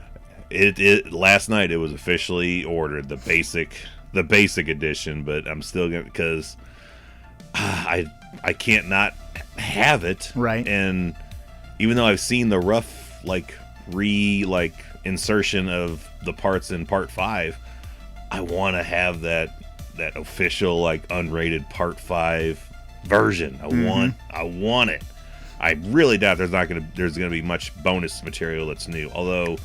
It last night it was officially ordered, the basic edition, but I'm still gonna, because I can't not have it. Right. And even though I've seen the rough insertion of the parts in part 5, I want to have that official unrated part 5 version. I want it. I really doubt there's gonna be much bonus material that's new. Although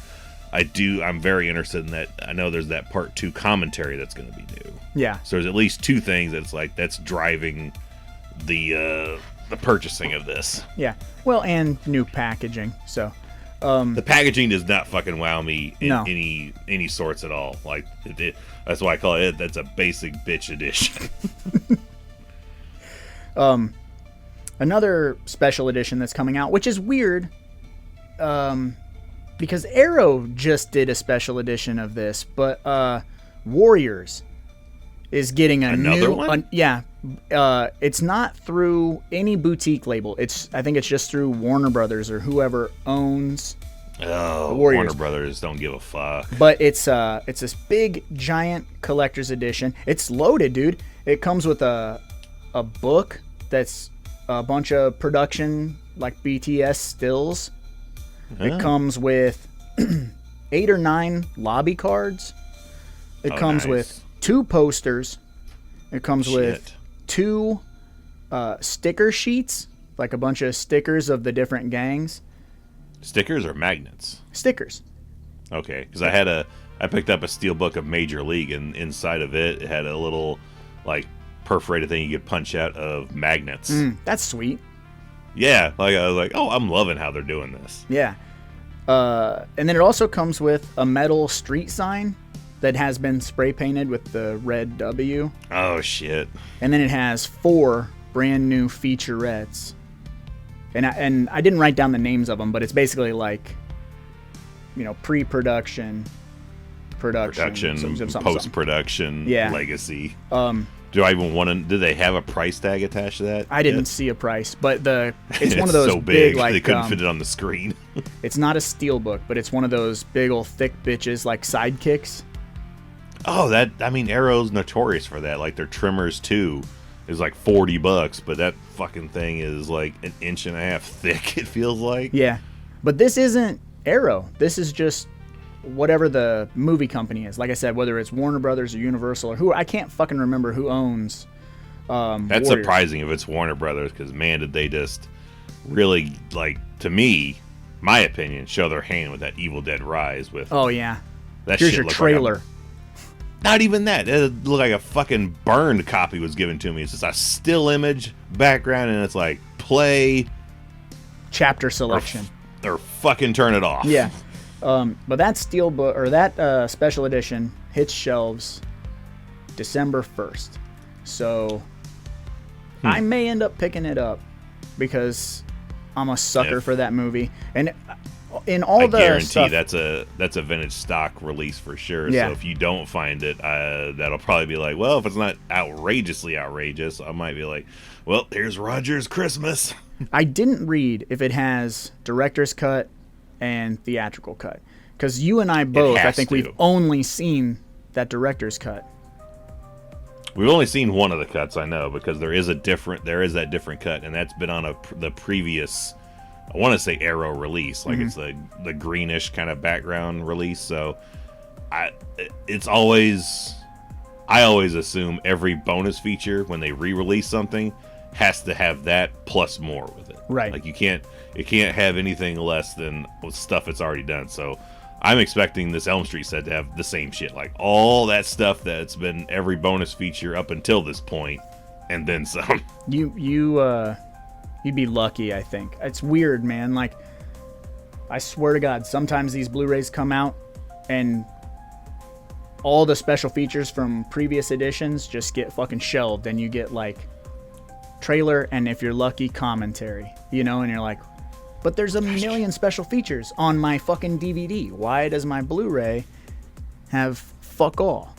I'm very interested in that. I know there's that part 2 commentary that's gonna be new. Yeah. So there's at least 2 things that's driving the purchasing of this. Yeah. Well, and new packaging. So the packaging does not fucking wow me in No. any sorts at all. That's why I call it. That's a basic bitch edition. Another special edition that's coming out, which is weird, because Arrow just did a special edition of this, but Warriors is getting Another one? It's not through any boutique label. I think it's just through Warner Brothers or whoever owns Oh, Warriors. Warner Brothers don't give a fuck. But it's this big giant collector's edition. It's loaded, dude. It comes with a book that's a bunch of production BTS stills. It comes with 8 or 9 lobby cards. It comes nice. with 2 posters. It comes with 2 sticker sheets, a bunch of stickers of the different gangs. Stickers or magnets? Stickers. Okay, because I picked up a steel book of Major League, and inside of it had a little perforated thing you could punch out of magnets. That's sweet. Yeah, I was like, oh, I'm loving how they're doing this. Yeah. And then it also comes with a metal street sign that has been spray painted with the red W. Oh shit. And then it has 4 brand new featurettes. And I didn't write down the names of them, but it's basically pre-production, Production, something. post-production, Yeah. legacy. Do I even want to? Do they have a price tag attached to that? I didn't yet? see a price, but it's one of those so big, they couldn't um, fit it on the screen. It's not a steel book, but it's one of those big old thick bitches sidekicks. Oh, Arrow's notorious for that. Their trimmers too is $40, but that fucking thing is an inch and a half thick. It feels like. Yeah, but this isn't Arrow. This is just whatever the movie company is. Like I said, whether it's Warner Brothers or Universal or who, I can't fucking remember who owns. That's Warriors. surprising if it's Warner Brothers, because man, did they just really to me, my opinion, show their hand with that Evil Dead Rise with. Oh yeah. That Here's shit your looked trailer. Not even that. It looked like a fucking burned copy was given to me. It's just a still image background, and it's play Chapter selection. or fucking turn it off. Yeah. But that steel book or that special edition hits shelves December 1st. So I may end up picking it up because I'm a sucker for that movie. And in all I the guarantee stuff, that's a vintage stock release for sure. Yeah. So if you don't find it, that'll probably be well, if it's not outrageously outrageous, I might be well, here's Roger's Christmas. I didn't read if it has director's cut and theatrical cut, because you and I both, I think we've only seen that director's cut. We've only seen one of the cuts, I know, because there is that different cut, and that's been on the previous, I want to say Arrow release, it's the greenish kind of background release. So I always assume every bonus feature when they re-release something has to have that plus more with it. Right. It can't have anything less than stuff it's already done. So I'm expecting this Elm Street set to have the same shit, all that stuff that's been every bonus feature up until this point, and then some. You'd be lucky, I think. It's weird, man. I swear to God, sometimes these Blu-rays come out and all the special features from previous editions just get fucking shelved, and you get trailer, and if you're lucky, commentary. You know, and you're like, but there's a million special features on my fucking DVD. Why does my Blu-ray have fuck all?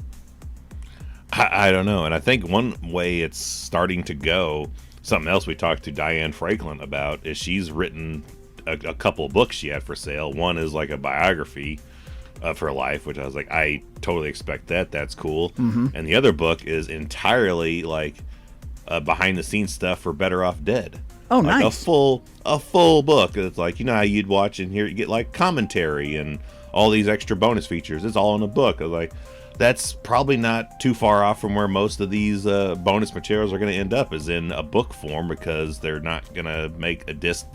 I don't know. And I think one way it's starting to go, something else we talked to Diane Franklin about, is she's written a couple of books she had for sale. One is like a biography of her life, which I was like, I totally expect that. That's cool. Mm-hmm. And the other book is entirely like behind the scenes stuff for Better Off Dead. Oh, like nice. A full book. It's like, you know how you'd watch and hear, you get like commentary and all these extra bonus features. It's all in a book. I was like, that's probably not too far off from where most of these bonus materials are going to end up, is in a book form, because they're not going to make a disc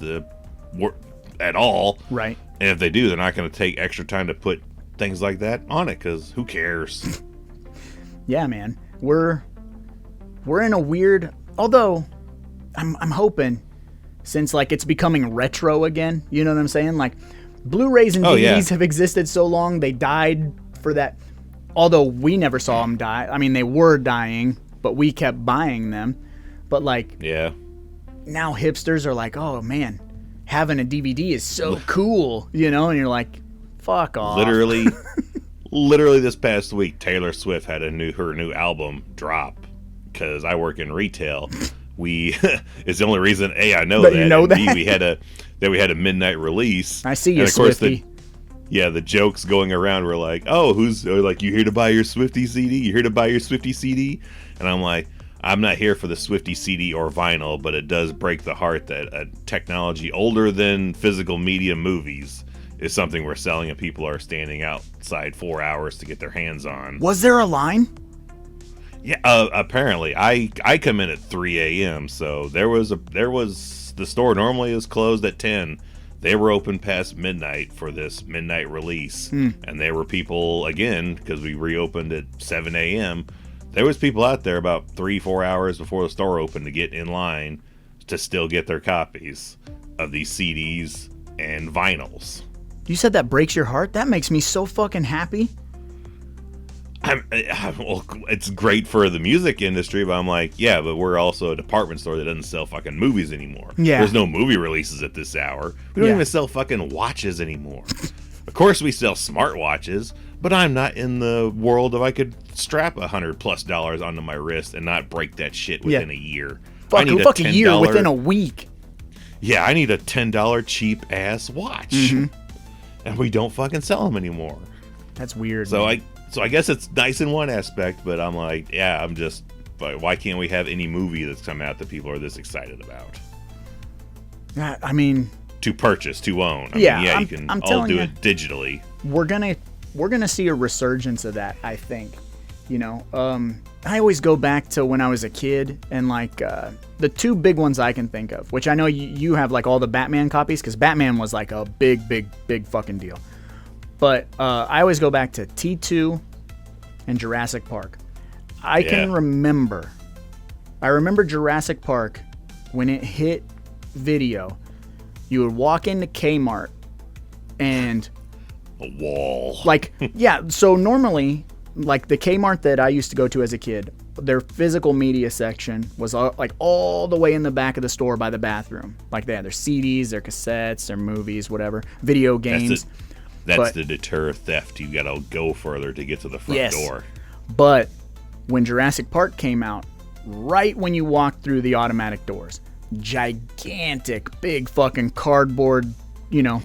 at all. Right. And if they do, they're not going to take extra time to put things like that on it, because who cares? Yeah, man. We're in a weird, although I'm hoping, since like it's becoming retro again, you know what I'm saying? Like Blu-rays and DVDs have existed so long, they died for that. Although we never saw them die. I mean, they were dying, but we kept buying them. But like, yeah, now hipsters are like, oh man, having a DVD is so cool, you know? And you're like, fuck off. Literally this past week, Taylor Swift had her new album drop, because I work in retail. It's the only reason I know that. You know that? B, we had a midnight release. I see you, and of course Swiftie. the jokes going around were like, oh, like, you here to buy your Swiftie CD? You here to buy your Swiftie CD? And I'm like, I'm not here for the Swiftie CD or vinyl, but it does break the heart that a technology older than physical media movies is something we're selling, and people are standing outside 4 hours to get their hands on. Was there a line? Yeah, apparently. I come in at 3 a.m., so there was the store normally is closed at 10. They were open past midnight for this midnight release, and there were people, again, because we reopened at 7 a.m., there was people out there about 3-4 hours before the store opened to get in line to still get their copies of these CDs and vinyls. You said that breaks your heart? That makes me so fucking happy. Well, it's great for the music industry, but I'm like, yeah, but we're also a department store that doesn't sell fucking movies anymore. Yeah. There's no movie releases at this hour. We don't even sell fucking watches anymore. Of course we sell smartwatches, but I'm not in the world of I could strap $100+ onto my wrist and not break that shit within a year. Fuck a year, within a week. Yeah, I need a $10 cheap ass watch. Mm-hmm. And we don't fucking sell them anymore. That's weird. So man. I guess it's nice in one aspect, but I'm like, yeah, I'm just, why can't we have any movie that's come out that people are this excited about? I mean, to purchase, to own. I yeah, mean, yeah, I'm you can all telling do you, it digitally. We're gonna see a resurgence of that, I think. You know, I always go back to when I was a kid, and like the two big ones I can think of, which I know you have like all the Batman copies, because Batman was like a big fucking deal. But I always go back to T2 and Jurassic Park. I remember Jurassic Park when it hit video. You would walk into Kmart and a wall. Like, yeah, so normally, like the Kmart that I used to go to as a kid, their physical media section was like all the way in the back of the store by the bathroom. Like they had their CDs, their cassettes, their movies, whatever, video games. That's to deter theft. You gotta go further to get to the front door. But when Jurassic Park came out, right when you walked through the automatic doors, gigantic, big fucking cardboard,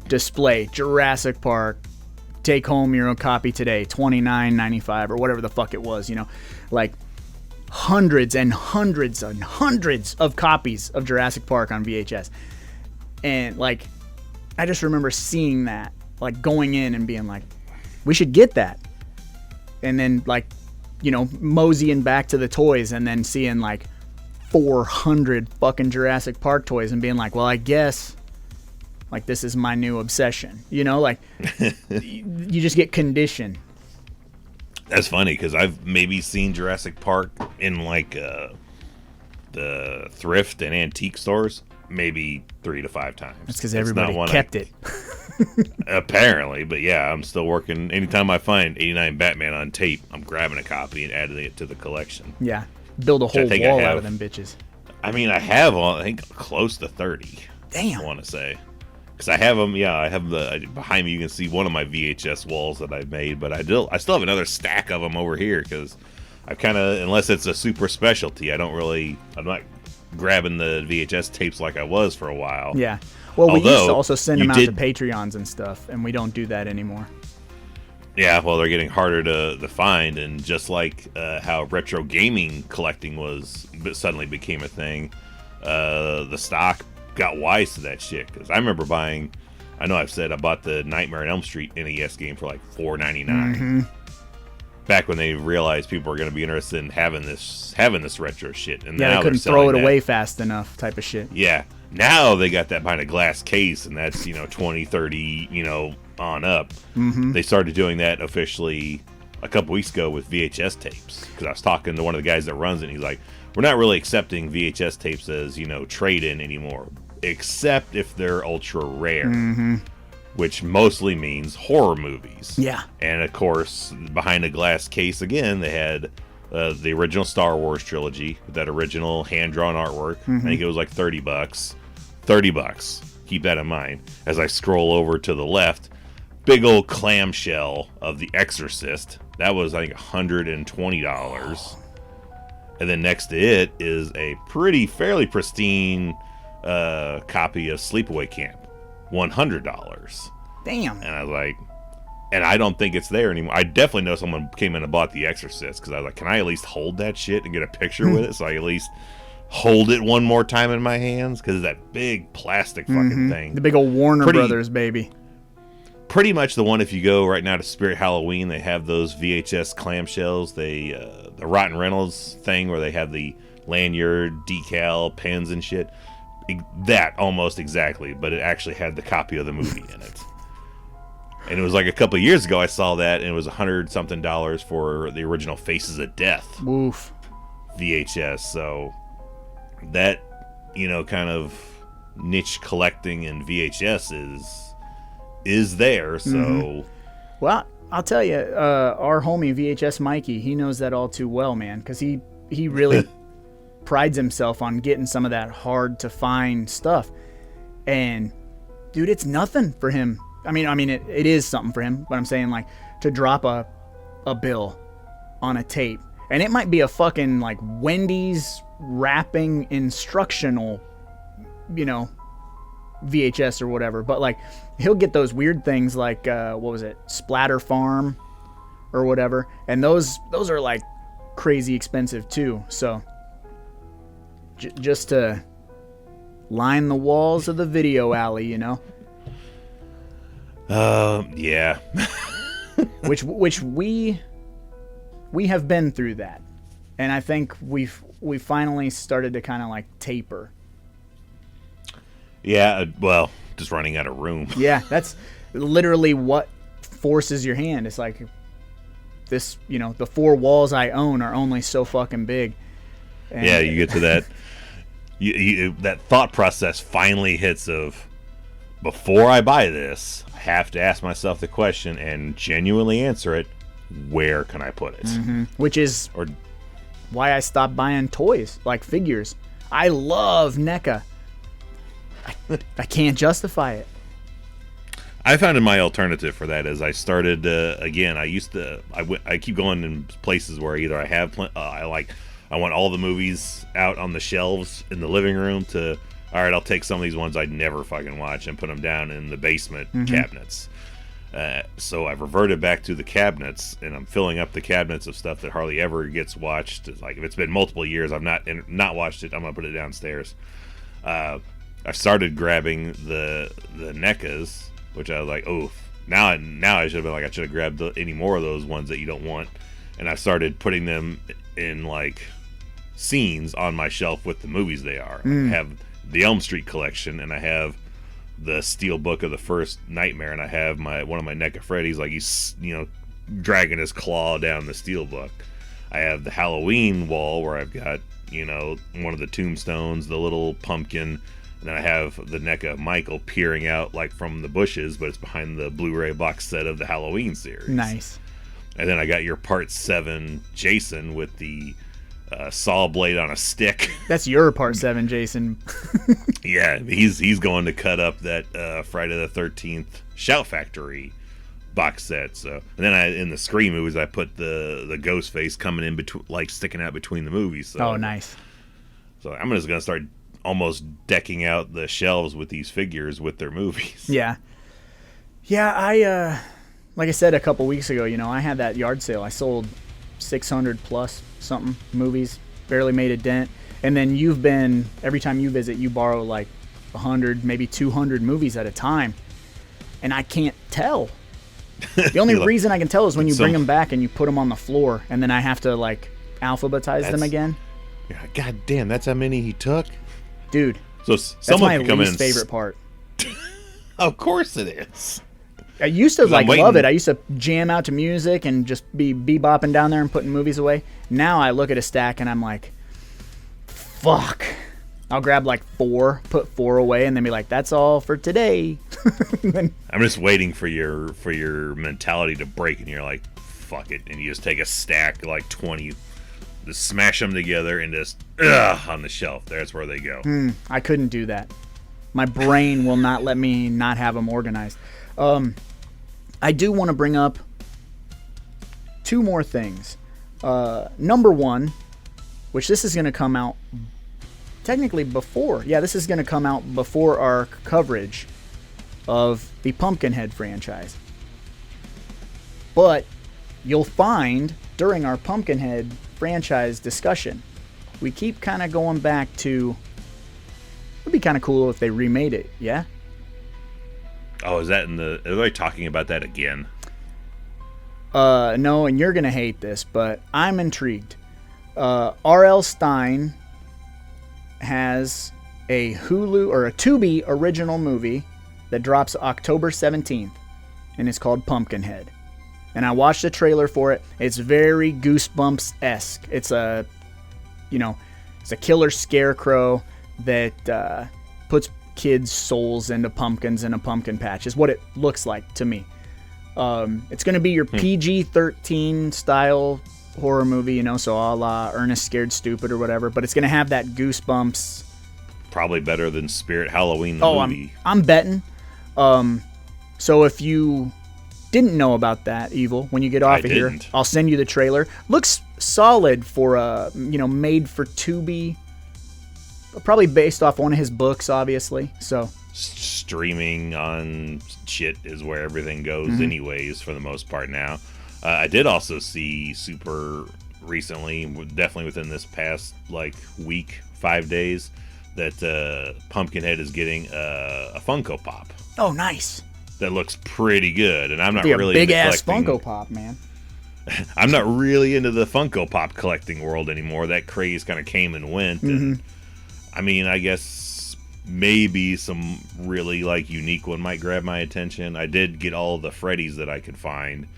display, Jurassic Park, take home your own copy today, $29.95 or whatever the fuck it was, like hundreds and hundreds and hundreds of copies of Jurassic Park on VHS. And like, I just remember seeing that, like going in and being like, we should get that. And then like, moseying back to the toys and then seeing like 400 fucking Jurassic Park toys and being like, well, I guess like this is my new obsession, like you just get conditioned. That's funny because I've maybe seen Jurassic Park in like the thrift and antique stores maybe 3 to 5 times. That's because everybody kept it. Apparently, but yeah, I'm still working. Anytime I find 89 Batman on tape, I'm grabbing a copy and adding it to the collection. Yeah, build a whole wall out of them bitches. I mean, I have, I think, close to 30. Damn. I want to say. Because I have them, I have behind me, you can see one of my VHS walls that I've made, but I still have another stack of them over here, because I've kind of, unless it's a super specialty, I'm not grabbing the VHS tapes like I was for a while. Yeah. Well, we used to also send them out to did, Patreons and stuff, and we don't do that anymore. Yeah, well, they're getting harder to find, and just like how retro gaming collecting suddenly became a thing, the stock got wise to that shit. Because I remember buying, I know I've said I bought the Nightmare on Elm Street NES game for like $4.99. Mm-hmm. Back when they realized people were going to be interested in having this retro shit, and yeah, now they couldn't throw it away fast enough, type of shit. Yeah, now they got that behind a glass case, and that's 20, 30, on up. Mm-hmm. They started doing that officially a couple weeks ago with VHS tapes, because I was talking to one of the guys that runs it, and he's like, we're not really accepting VHS tapes as trade-in anymore, except if they're ultra rare. Mm-hmm. Which mostly means horror movies. Yeah. And of course, behind a glass case again, they had the original Star Wars trilogy, that original hand-drawn artwork. Mm-hmm. I think it was like $30. $30. Keep that in mind. As I scroll over to the left, big old clamshell of The Exorcist. That was, I think, $120. And then next to it is a fairly pristine copy of Sleepaway Camp. $100. Damn. And I was like, and I don't think it's there anymore. I definitely know someone came in and bought The Exorcist, because I was like, can I at least hold that shit and get a picture with it, so I at least hold it one more time in my hands? Because it's that big plastic fucking thing. The big old Warner Brothers baby. Pretty much the one, if you go right now to Spirit Halloween, they have those VHS clamshells. The Rotten Reynolds thing where they have the lanyard, decal, pens and shit. That almost exactly, but it actually had the copy of the movie in it. And it was like a couple of years ago I saw that, and it was $100-something for the original Faces of Death. Woof. VHS. So that, kind of niche collecting in VHS is there. So Mm-hmm. Well, I'll tell you, our homie VHS Mikey, he knows that all too well, man, because he really prides himself on getting some of that hard to find stuff. And dude, it's nothing for him. I mean it is something for him, but I'm saying, like, to drop a bill on a tape, and it might be a fucking like Wendy's wrapping instructional VHS or whatever, but like he'll get those weird things like what was it, Splatter Farm or whatever, and those are like crazy expensive too. So just to line the walls of the video alley, yeah. which we have been through that, and I think we finally started to kind of like taper. Yeah, well, just running out of room. Yeah, that's literally what forces your hand. It's like this, the four walls I own are only so fucking big. And yeah, you get to that. That thought process finally hits of, before I buy this, I have to ask myself the question and genuinely answer it. Where can I put it? Mm-hmm. Which is why I stopped buying toys, like figures. I love NECA. I can't justify it. I found my alternative for that is I started again. I keep going in places where either I have I want all the movies out on the shelves in the living room to, all right, I'll take some of these ones I'd never fucking watch and put them down in the basement cabinets. So I've reverted back to the cabinets, and I'm filling up the cabinets of stuff that hardly ever gets watched. It's like, if it's been multiple years I've not watched it, I'm gonna put it downstairs. I started grabbing the NECAs, which I was like, oh, now I should have been like, I should have grabbed any more of those ones that you don't want. And I started putting them in like scenes on my shelf with the movies they are. I have the Elm Street collection, and I have the steel book of the first Nightmare, and I have one of my NECA Freddy's, like he's dragging his claw down the steel book. I have the Halloween wall where I've got one of the tombstones, the little pumpkin. And then I have the NECA of Michael peering out like from the bushes, but it's behind the Blu-ray box set of the Halloween series. Nice. And then I got your Part 7 Jason with the saw blade on a stick. That's your part 7, Jason. Yeah, he's going to cut up that Friday the 13th Shout Factory box set. So, and then in the Scream movies, I put the ghost face coming in between, like sticking out between the movies. So, oh, nice. So I'm just gonna start almost decking out the shelves with these figures with their movies. Yeah. Yeah, I like I said a couple weeks ago, you know, I had that yard sale. I sold 600 plus something movies, barely made a dent. And then you've been, every time you visit, you borrow like 100, maybe 200 movies at a time. And I can't tell. The only reason I can tell is when you bring them back and you put them on the floor, and then I have to like alphabetize them again. Yeah, God damn, that's how many he took? Dude, so that's my least favorite part. Of course it is. I used to like love it. I used to jam out to music and just be bebopping down there and putting movies away. Now I look at a stack and I'm like, fuck. I'll grab like 4, put 4 away, and then be like, that's all for today. I'm just waiting for your mentality to break, and you're like, fuck it, and you just take a stack like 20, just smash them together and just on the shelf. There's where they go. I couldn't do that. My brain will not let me not have them organized. I do want to bring up 2 more things. Number 1, which this is going to come out technically before. Yeah, this is going to come out before our coverage of the Pumpkinhead franchise. But you'll find during our Pumpkinhead franchise discussion, we keep kind of going back to, it'd be kind of cool if they remade it, yeah? Oh, is that are they talking about that again? No, and you're going to hate this, but I'm intrigued. R.L. Stine has a Hulu or a Tubi original movie that drops October 17th, and it's called Pumpkinhead. And I watched the trailer for it. It's very Goosebumps-esque. It's a killer scarecrow that puts kids' souls into pumpkins in a pumpkin patch, is what it looks like to me. It's going to be your PG-13 style horror movie, you know, so a la Ernest Scared Stupid or whatever, but it's going to have that Goosebumps. Probably better than Spirit Halloween the movie. I'm betting. So if you didn't know about that, Evil, when you get off of here, I'll send you the trailer. Looks solid for a, made for Tubi. Probably based off one of his books, obviously. So streaming on shit is where everything goes anyways, for the most part now. I did also see super recently, definitely within this past week, 5 days, that Pumpkinhead is getting a Funko Pop. Oh, nice. That looks pretty good, and I'm not really a big ass Funko Pop, man. I'm not really into the Funko Pop collecting world anymore. That craze kind of came and went. And, I mean, I guess maybe some really unique one might grab my attention. I did get all the Freddies that I could find,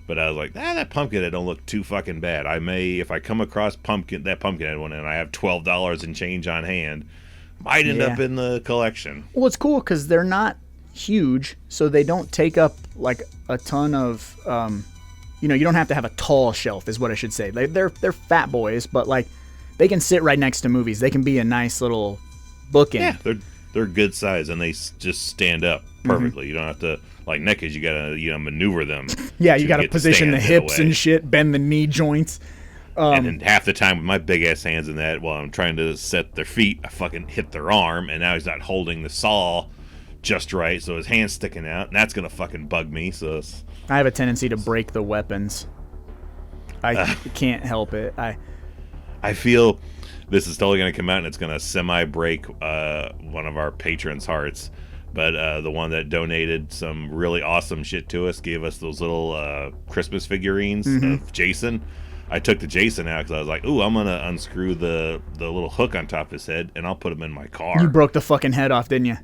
but I was like, that Pumpkinhead don't look too fucking bad. I may, if I come across that Pumpkinhead one and I have $12 and change on hand, might end up in the collection. Well, it's cool because they're not huge, so they don't take up a ton of you don't have to have a tall shelf, is what I should say. They're fat boys, but they can sit right next to movies. They can be a nice little bookend. Yeah, they're good size, and they just stand up perfectly. You don't have to, NECAs, you gotta maneuver them. Yeah, you gotta position the hips and shit, bend the knee joints. And then half the time with my big ass hands in that, while I'm trying to set their feet, I fucking hit their arm, and now he's not holding the saw just right, so his hand's sticking out, and that's gonna fucking bug me. So I have a tendency to break the weapons. I can't help it. I feel this is totally gonna come out, and it's gonna semi-break one of our patrons' hearts. But the one that donated some really awesome shit to us, gave us those little Christmas figurines of Jason. I took the Jason out because I was like, ooh, I'm going to unscrew the little hook on top of his head, and I'll put him in my car. You broke the fucking head off, didn't you?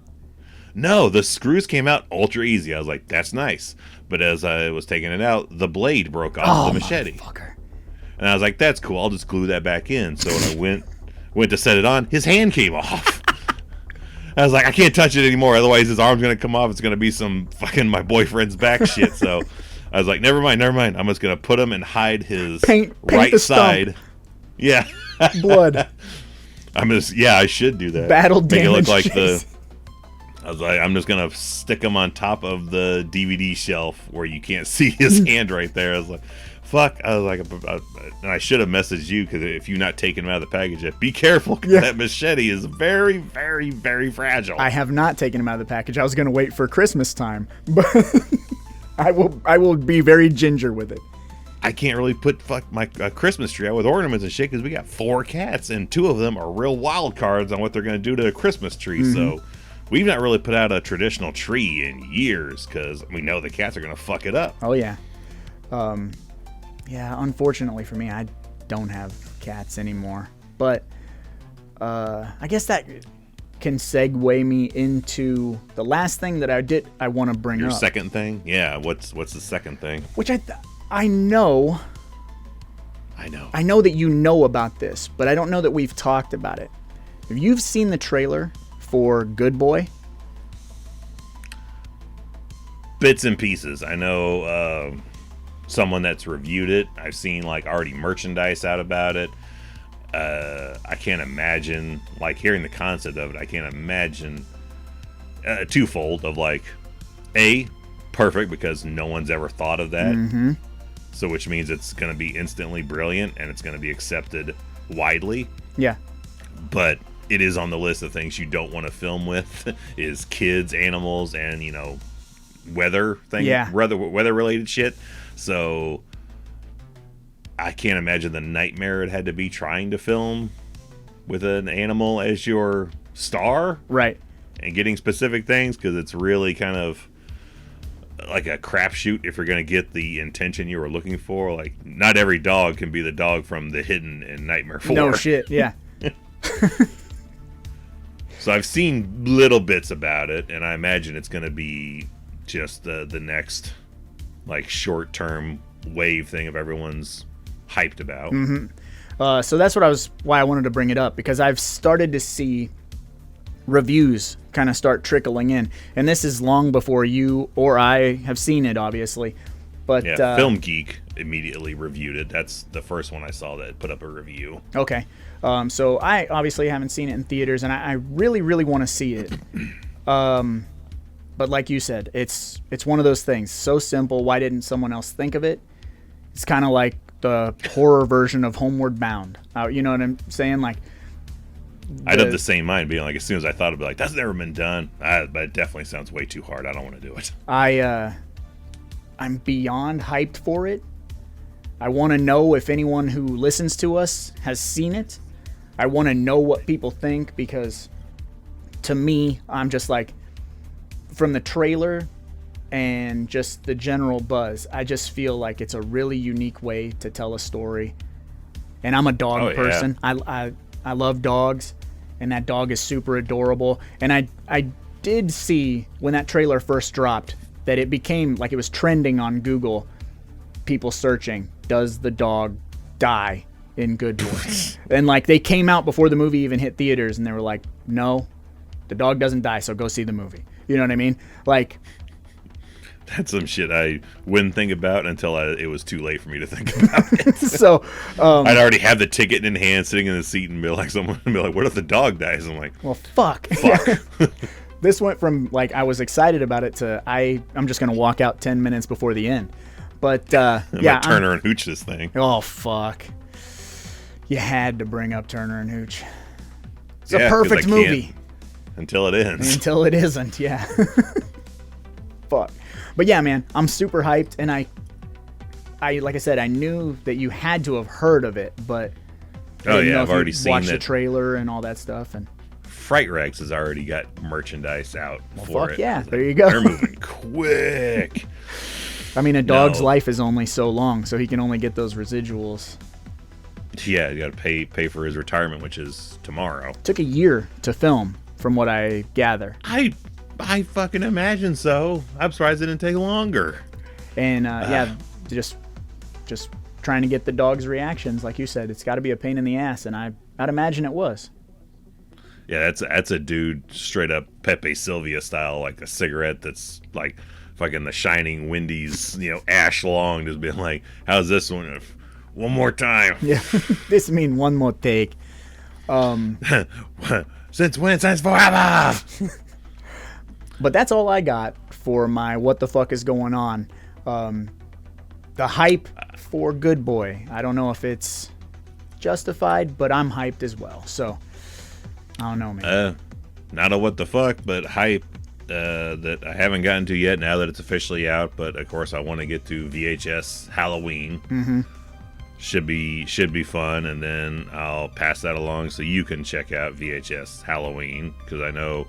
No, the screws came out ultra easy. I was like, that's nice. But as I was taking it out, the blade broke off the machete. Motherfucker. And I was like, that's cool. I'll just glue that back in. So when I went to set it on, his hand came off. I was like, I can't touch it anymore. Otherwise, his arm's going to come off. It's going to be some fucking my boyfriend's back shit. So I was like, never mind. I'm just going to put him and hide his paint right side. Yeah. Blood. I should do that. Battle Make it look damage like chase. I was like, I'm just gonna stick him on top of the DVD shelf where you can't see his hand right there. I was like, fuck. I was like, and I should have messaged you, because if you're not taking him out of the package yet, be careful, because that machete is very, very, very fragile. I have not taken him out of the package. I was going to wait for Christmas time, but I will be very ginger with it. I can't really put my Christmas tree out with ornaments and shit, because we got 4 cats, and 2 of them are real wild cards on what they're going to do to a Christmas tree. So we've not really put out a traditional tree in years, because we know the cats are going to fuck it up. Oh, yeah. Yeah, unfortunately for me, I don't have cats anymore. But I guess that can segue me into the last thing that I want to bring up. Your second thing? Yeah, what's the second thing? Which I know that you know about this, but I don't know that we've talked about it. If you've seen the trailer for Good Boy? Bits and pieces. I know someone that's reviewed it. I've seen like already merchandise out about it. I can't imagine, like, hearing the concept of it, I can't imagine twofold of like, perfect, because no one's ever thought of that. So which means it's going to be instantly brilliant and it's going to be accepted widely. Yeah. But it is on the list of things you don't want to film with is kids, animals, and, you know, weather thing, weather related shit. So I can't imagine the nightmare it had to be trying to film with an animal as your star, right? And getting specific things, because it's really kind of like a crapshoot if you're going to get the intention you were looking for. Like, not every dog can be the dog from The Hidden and Nightmare 4. No shit, yeah. So I've seen little bits about it, and I imagine it's going to be just the next, like, short-term wave thing of everyone's hyped about. So that's why I wanted to bring it up, because I've started to see reviews kind of start trickling in, and this is long before you or I have seen it, obviously. But yeah, Film Geek immediately reviewed it. That's the first one I saw that put up a review. Okay, so I obviously haven't seen it in theaters, and I really, really want to see it. But like you said, it's one of those things. So simple. Why didn't someone else think of it? It's kind of like the horror version of Homeward Bound. You know what I'm saying? Like, I'd have the same mind, being like, as soon as I thought, I'd be like, that's never been done. But it definitely sounds way too hard. I don't want to do it. I'm beyond hyped for it. I want to know if anyone who listens to us has seen it. I want to know what people think, because to me, I'm just like, from the trailer and just the general buzz, I just feel like it's a really unique way to tell a story. And I'm a dog person. Yeah. I love dogs, and that dog is super adorable. And I did see when that trailer first dropped that it became like it was trending on Google, people searching, does the dog die in Good Boy? And like, they came out before the movie even hit theaters, and they were like, no, the dog doesn't die, so go see the movie. You know what I mean? Like, that's some shit I wouldn't think about until it was too late for me to think about it. So I'd already have the ticket in hand, sitting in the seat, and be like, someone would be like, what if the dog dies? I'm like, well, fuck. This went from like, I was excited about it to I'm just gonna walk out 10 minutes before the end. But yeah, Turner and Hooch this thing. Oh fuck! You had to bring up Turner and Hooch. It's a perfect movie until it ends. Until it isn't, yeah. Fuck. But yeah, man, I'm super hyped, and I like I said, I knew that you had to have heard of it, but I've already seen watched the trailer and all that stuff. And Fright Rags has already got merchandise out for it. Yeah, there you go. They're moving quick. I mean, a dog's life is only so long, so he can only get those residuals. Yeah, you got to pay for his retirement, which is tomorrow. Took a year to film, from what I gather. I fucking imagine so. I'm surprised it didn't take longer. And yeah, just trying to get the dog's reactions, like you said, it's got to be a pain in the ass, and I'd imagine it was. Yeah, that's a dude straight up Pepe Sylvia style, like a cigarette that's like fucking The Shining Wendy's, ash long, just being like, how's this one? one more time. Yeah, this mean one more take. Since when? Since forever. But that's all I got for my what the fuck is going on. The hype for Good Boy. I don't know if it's justified, but I'm hyped as well. So I don't know, man. Not a what the fuck, but hype that I haven't gotten to yet now that it's officially out. But of course, I want to get to VHS Halloween. Mm-hmm. Should be fun, and then I'll pass that along so you can check out VHS Halloween, because I know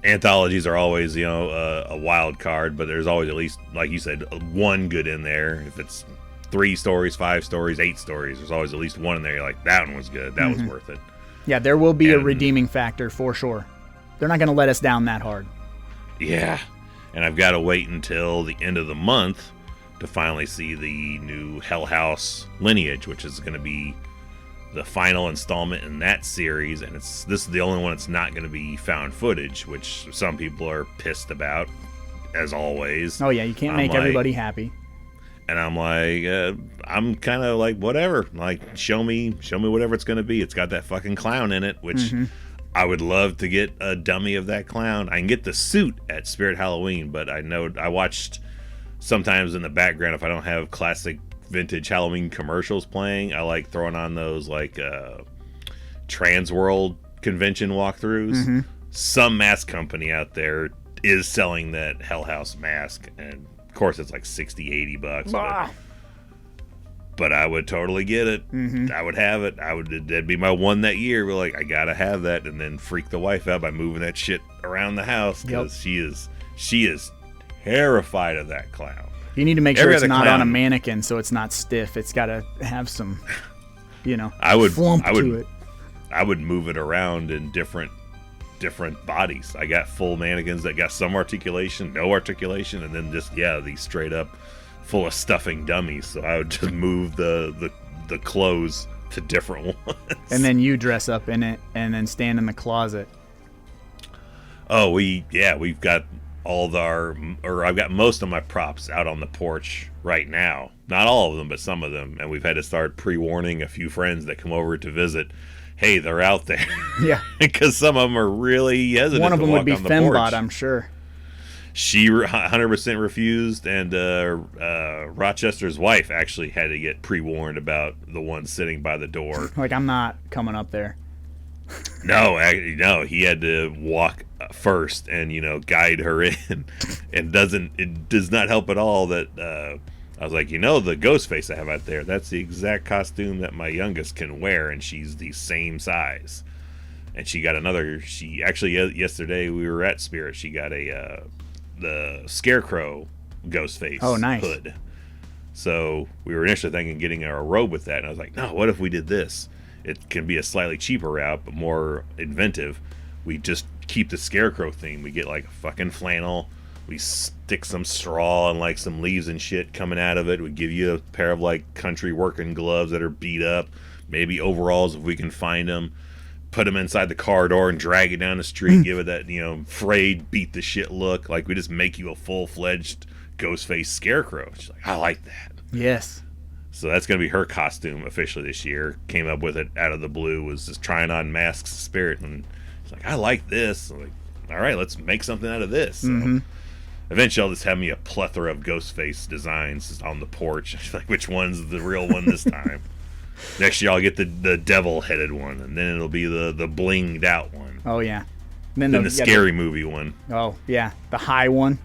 anthologies are always, you know, a wild card, but there's always at least, like you said, one good in there. If it's 3 stories, 5 stories, 8 stories, there's always at least one in there. You're like, that one was good. That was worth it. Yeah, there will be a redeeming factor for sure. They're not going to let us down that hard. Yeah, and I've got to wait until the end of the month to finally see the new Hell House Lineage, which is going to be the final installment in that series, and this is the only one that's not going to be found footage, which some people are pissed about, as always. Oh yeah, you can't make everybody happy. And I'm like, I'm kind of like, whatever. Like, show me whatever it's going to be. It's got that fucking clown in it, which I would love to get a dummy of that clown. I can get the suit at Spirit Halloween, but I know I watched sometimes in the background, if I don't have classic vintage Halloween commercials playing, I like throwing on those like Trans World convention walkthroughs. Some mask company out there is selling that Hell House mask, and of course it's like $60-$80. But I would totally get it. I would have it. That'd be my one that year. We're like, I gotta have that, and then freak the wife out by moving that shit around the house, because she is terrified of that clown. You need to make sure it's not on a mannequin, so it's not stiff. It's got to have some, flump to it. I would move it around in different bodies. I got full mannequins that got some articulation, no articulation, and then just these straight up full of stuffing dummies. So I would just move the clothes to different ones. And then you dress up in it and then stand in the closet. Oh, we've got I've got most of my props out on the porch right now. Not all of them, but some of them. And we've had to start pre-warning a few friends that come over to visit. Hey, they're out there. Yeah. Because some of them are really hesitant. One of them would be Fembot, porch. I'm sure. She 100% refused, and Rochester's wife actually had to get pre-warned about the one sitting by the door. Like, I'm not coming up there. No, he had to walk first and guide her in, and it does not help at all that I was like, the ghost face I have out there, that's the exact costume that my youngest can wear, and she's the same size. And she got yesterday we were at Spirit, she got the Scarecrow ghost face hood. So we were initially thinking getting a robe with that, and I was like, no, what if we did this? It can be a slightly cheaper route, but more inventive. We just keep the Scarecrow theme. We get like a fucking flannel. We stick some straw and like some leaves and shit coming out of it. We give you a pair of like country working gloves that are beat up. Maybe overalls if we can find them. Put them inside the car door and drag it down the street. Give it that, frayed, beat the shit look. Like we just make you a full-fledged Ghostface Scarecrow. She's like, I like that. Yes. So that's going to be her costume officially this year. Came up with it out of the blue, was just trying on masks Spirit, and she's like, I like this. I'm like, all right, let's make something out of this. So eventually I'll just have me a plethora of Ghostface designs on the porch. She's like, which one's the real one this time? Next year I'll get the devil-headed one, and then it'll be the blinged out one. Oh, yeah. And then the scary movie one. Oh, yeah. The high one.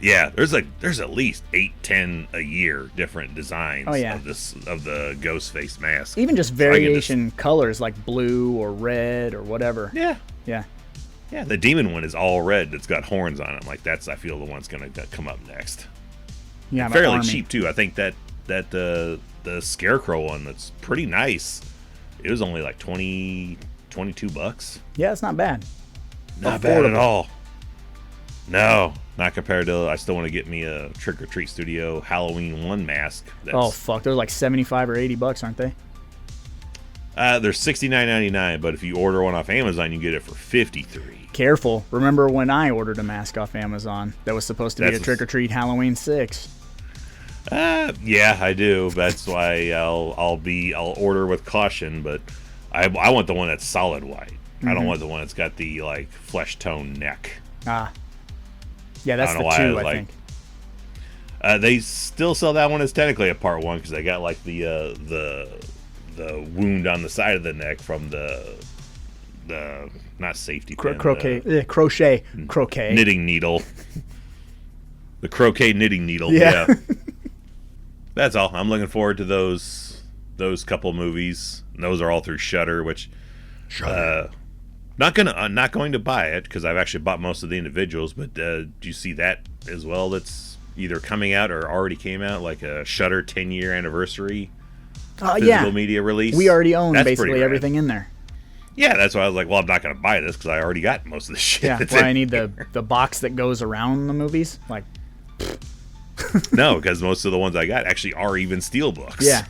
Yeah, there's at least 8-10 a year different designs of the Ghostface mask. Even just variation colors like blue or red or whatever. Yeah. Yeah. Yeah, the demon one is all red. It's got horns on it. Like I feel the one's gonna come up next. Yeah, fairly cheap too. I think that the Scarecrow one that's pretty nice. It was only like $22. Yeah, it's not bad. Not bad at all. No, not compared to. I still want to get me a Trick or Treat Studio Halloween 1 mask. Oh fuck, they're like $75 or $80, aren't they? They're $69.99, but if you order one off Amazon, you get it for $53. Careful! Remember when I ordered a mask off Amazon that was supposed to be a Trick or Treat Halloween 6? Yeah, I do. That's why I'll order with caution, but I want the one that's solid white. I don't want the one that's got the like flesh tone neck. Ah. Yeah, that's I the don't know two, why, I think. They still sell that one as technically a part one because they got like the wound on the side of the neck from the not safety pin, Crochet knitting needle. The croquet knitting needle. Yeah. Yeah. That's all. I'm looking forward to those couple movies. And those are all through Shudder, which not going to buy it because I've actually bought most of the individuals. But do you see that as well? That's either coming out or already came out, like a Shudder 10-year anniversary physical media release. We already own That's basically everything in there. Yeah, that's why I was like, well, I'm not going to buy this because I already got most of the shit. Yeah, well, I need the box that goes around the movies. Like, no, because most of the ones I got actually are even steel books. yeah.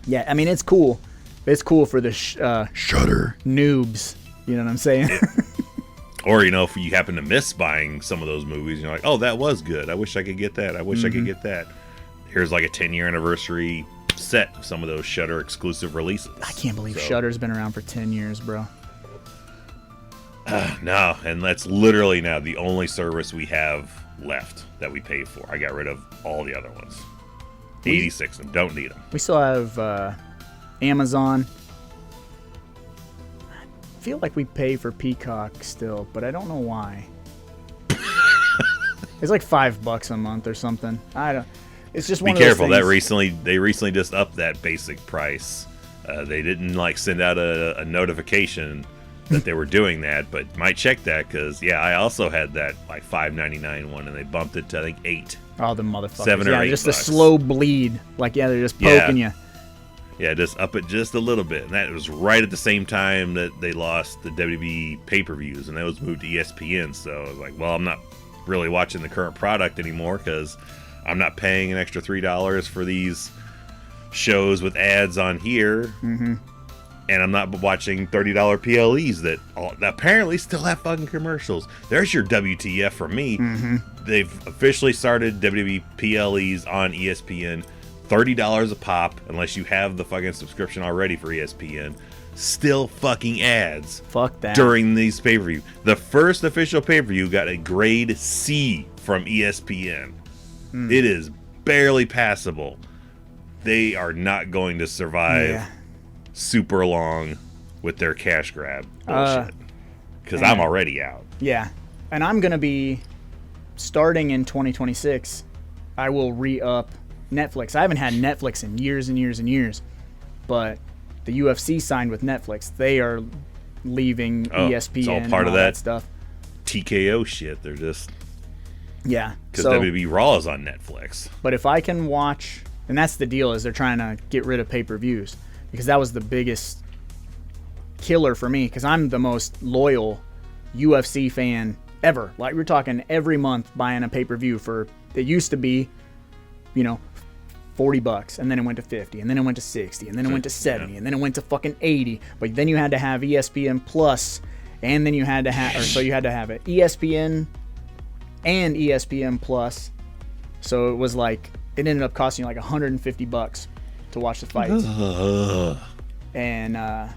Yeah, I mean, it's cool. It's cool for the Shudder noobs. You know what I'm saying? Or, if you happen to miss buying some of those movies, you're like, oh, that was good. I wish I could get that. I wish I could get that. Here's like a 10-year anniversary set of some of those Shudder exclusive releases. I can't believe Shudder's been around for 10 years, bro. No, and that's literally now the only service we have left that we pay for. I got rid of all the other ones. 86 and don't need them. We still have Amazon. I feel like we pay for Peacock still, but I don't know why. It's like $5 a month or something. I don't. It's just one Be of those careful. things. They recently just upped that basic price. They didn't send out a notification that they were doing that, but might check that because I also had that like $5.99 one, and they bumped it to I think $8. Oh, the motherfuckers! $7 or $8. Just a slow bleed. Like they're just poking you. Yeah, just up it just a little bit, and that was right at the same time that they lost the WWE pay-per-views, and that was moved to ESPN. So I was like, well, I'm not really watching the current product anymore because I'm not paying an extra $3 for these shows with ads on here, and I'm not watching $30 PLEs that apparently still have fucking commercials. There's your WTF for me. They've officially started WWE PLEs on ESPN, $30 a pop, unless you have the fucking subscription already for ESPN. Still fucking ads. Fuck that. During these pay-per-view. The first official pay-per-view got a grade C from ESPN. It is barely passable. They are not going to survive super long with their cash grab bullshit. Because I'm already out. Yeah. And I'm going to be, starting in 2026, I will re-up Netflix. I haven't had Netflix in years and years and years. But the UFC signed with Netflix. They are leaving ESPN it's all part and of all that stuff. TKO shit. They're just... Yeah. Because WWE Raw is on Netflix. But if I can watch, and that's the deal, is they're trying to get rid of pay-per-views, because that was the biggest killer for me, because I'm the most loyal UFC fan ever. Like, we're talking every month buying a pay-per-view for, it used to be, $40, and then it went to 50, and then it went to 60, and then it went to 70, and then it went to fucking 80. But then you had to have ESPN Plus, and then you had to have, you had to have it ESPN and ESPN Plus. So it was like, it ended up costing you like $150 to watch the fights. And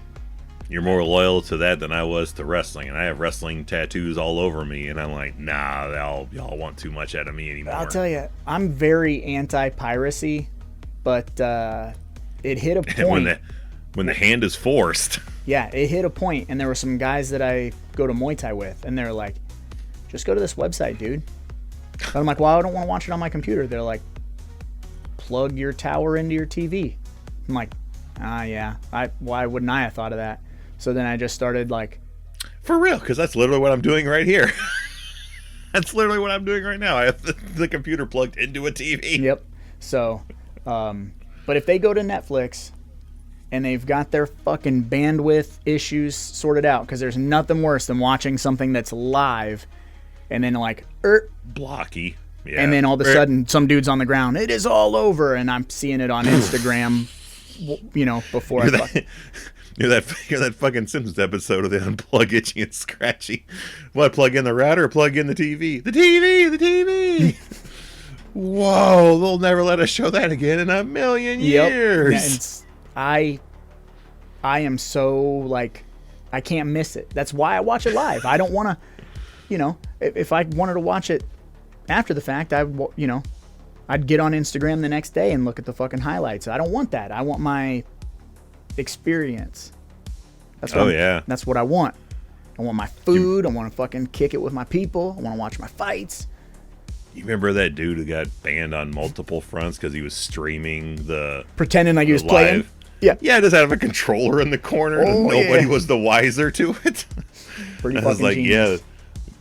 you're more loyal to that than I was to wrestling, and I have wrestling tattoos all over me, and I'm like, nah, y'all want too much out of me anymore. I'll tell you, I'm very anti-piracy, but it hit a point. when the hand is forced. Yeah, it hit a point, and there were some guys that I go to Muay Thai with, and they're like, just go to this website, dude. And I'm like, well, I don't want to watch it on my computer. They're like, plug your tower into your TV. I'm like, yeah. Why wouldn't I have thought of that? So then I just started like... For real, because that's literally what I'm doing right here. That's literally what I'm doing right now. I have the computer plugged into a TV. Yep. So, but if they go to Netflix and they've got their fucking bandwidth issues sorted out, because there's nothing worse than watching something that's live and then like, blocky. Yeah. And then all of a sudden some dude's on the ground. It is all over. And I'm seeing it on Instagram, before You're that fucking Simpsons episode of the Unplug Itchy and Scratchy. What, plug in the router or plug in the TV? The TV! Whoa, they'll never let us show that again in a million years. Yeah, and I am so like, I can't miss it. That's why I watch it live. I don't want to, if I wanted to watch it after the fact, I'd get on Instagram the next day and look at the fucking highlights. I don't want that. I want my experience. That's what that's what I want. I want my food. I want to fucking kick it with my people. I want to watch my fights. You remember that dude who got banned on multiple fronts because he was streaming pretending like he was live? playing? Yeah, just have a controller in the corner and nobody was the wiser to it. Pretty I was fucking like, genius.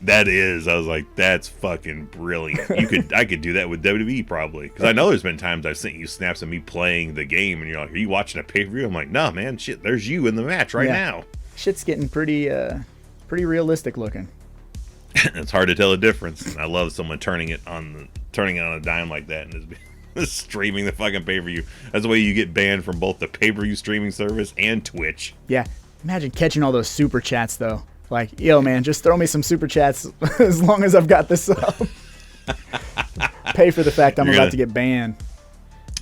that is. I was like, that's fucking brilliant. I could do that with WWE probably, because I know there's been times I've sent you snaps of me playing the game and you're like, are you watching a pay-per-view? I'm like, nah, man, shit, there's you in the match right now. Shit's getting pretty realistic looking. It's hard to tell the difference. And I love someone turning it on a dime like that and just streaming the fucking pay-per-view. That's the way you get banned from both the pay-per-view streaming service and Twitch. Yeah, imagine catching all those super chats though. Like, yo, man, just throw me some super chats as long as I've got this up. Pay for the fact I'm about to get banned.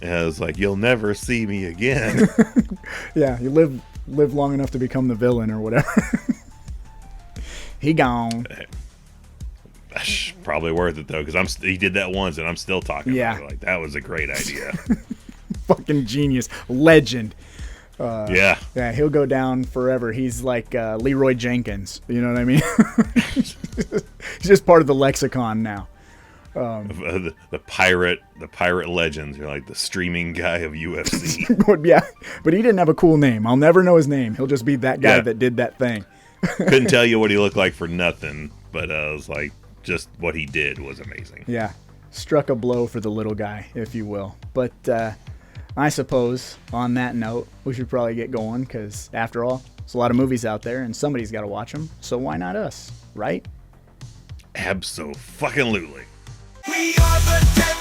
Yeah, it's like, you'll never see me again. Yeah, you live long enough to become the villain or whatever. He gone. Probably worth it though, because he did that once and I'm still talking about it. Like, that was a great idea. Fucking genius. Legend. Yeah, he'll go down forever. He's like Leroy Jenkins. You know what I mean? He's just part of the lexicon now. The pirate legends. You're like the streaming guy of UFC. Yeah, but he didn't have a cool name. I'll never know his name. He'll just be that guy that did that thing. Couldn't tell you what he looked like for nothing, but I was like, just what he did was amazing. Yeah, struck a blow for the little guy, if you will. But I suppose on that note, we should probably get going, because after all, there's a lot of movies out there and somebody's got to watch them. So why not us, right? Abso-fucking-lutely. We are the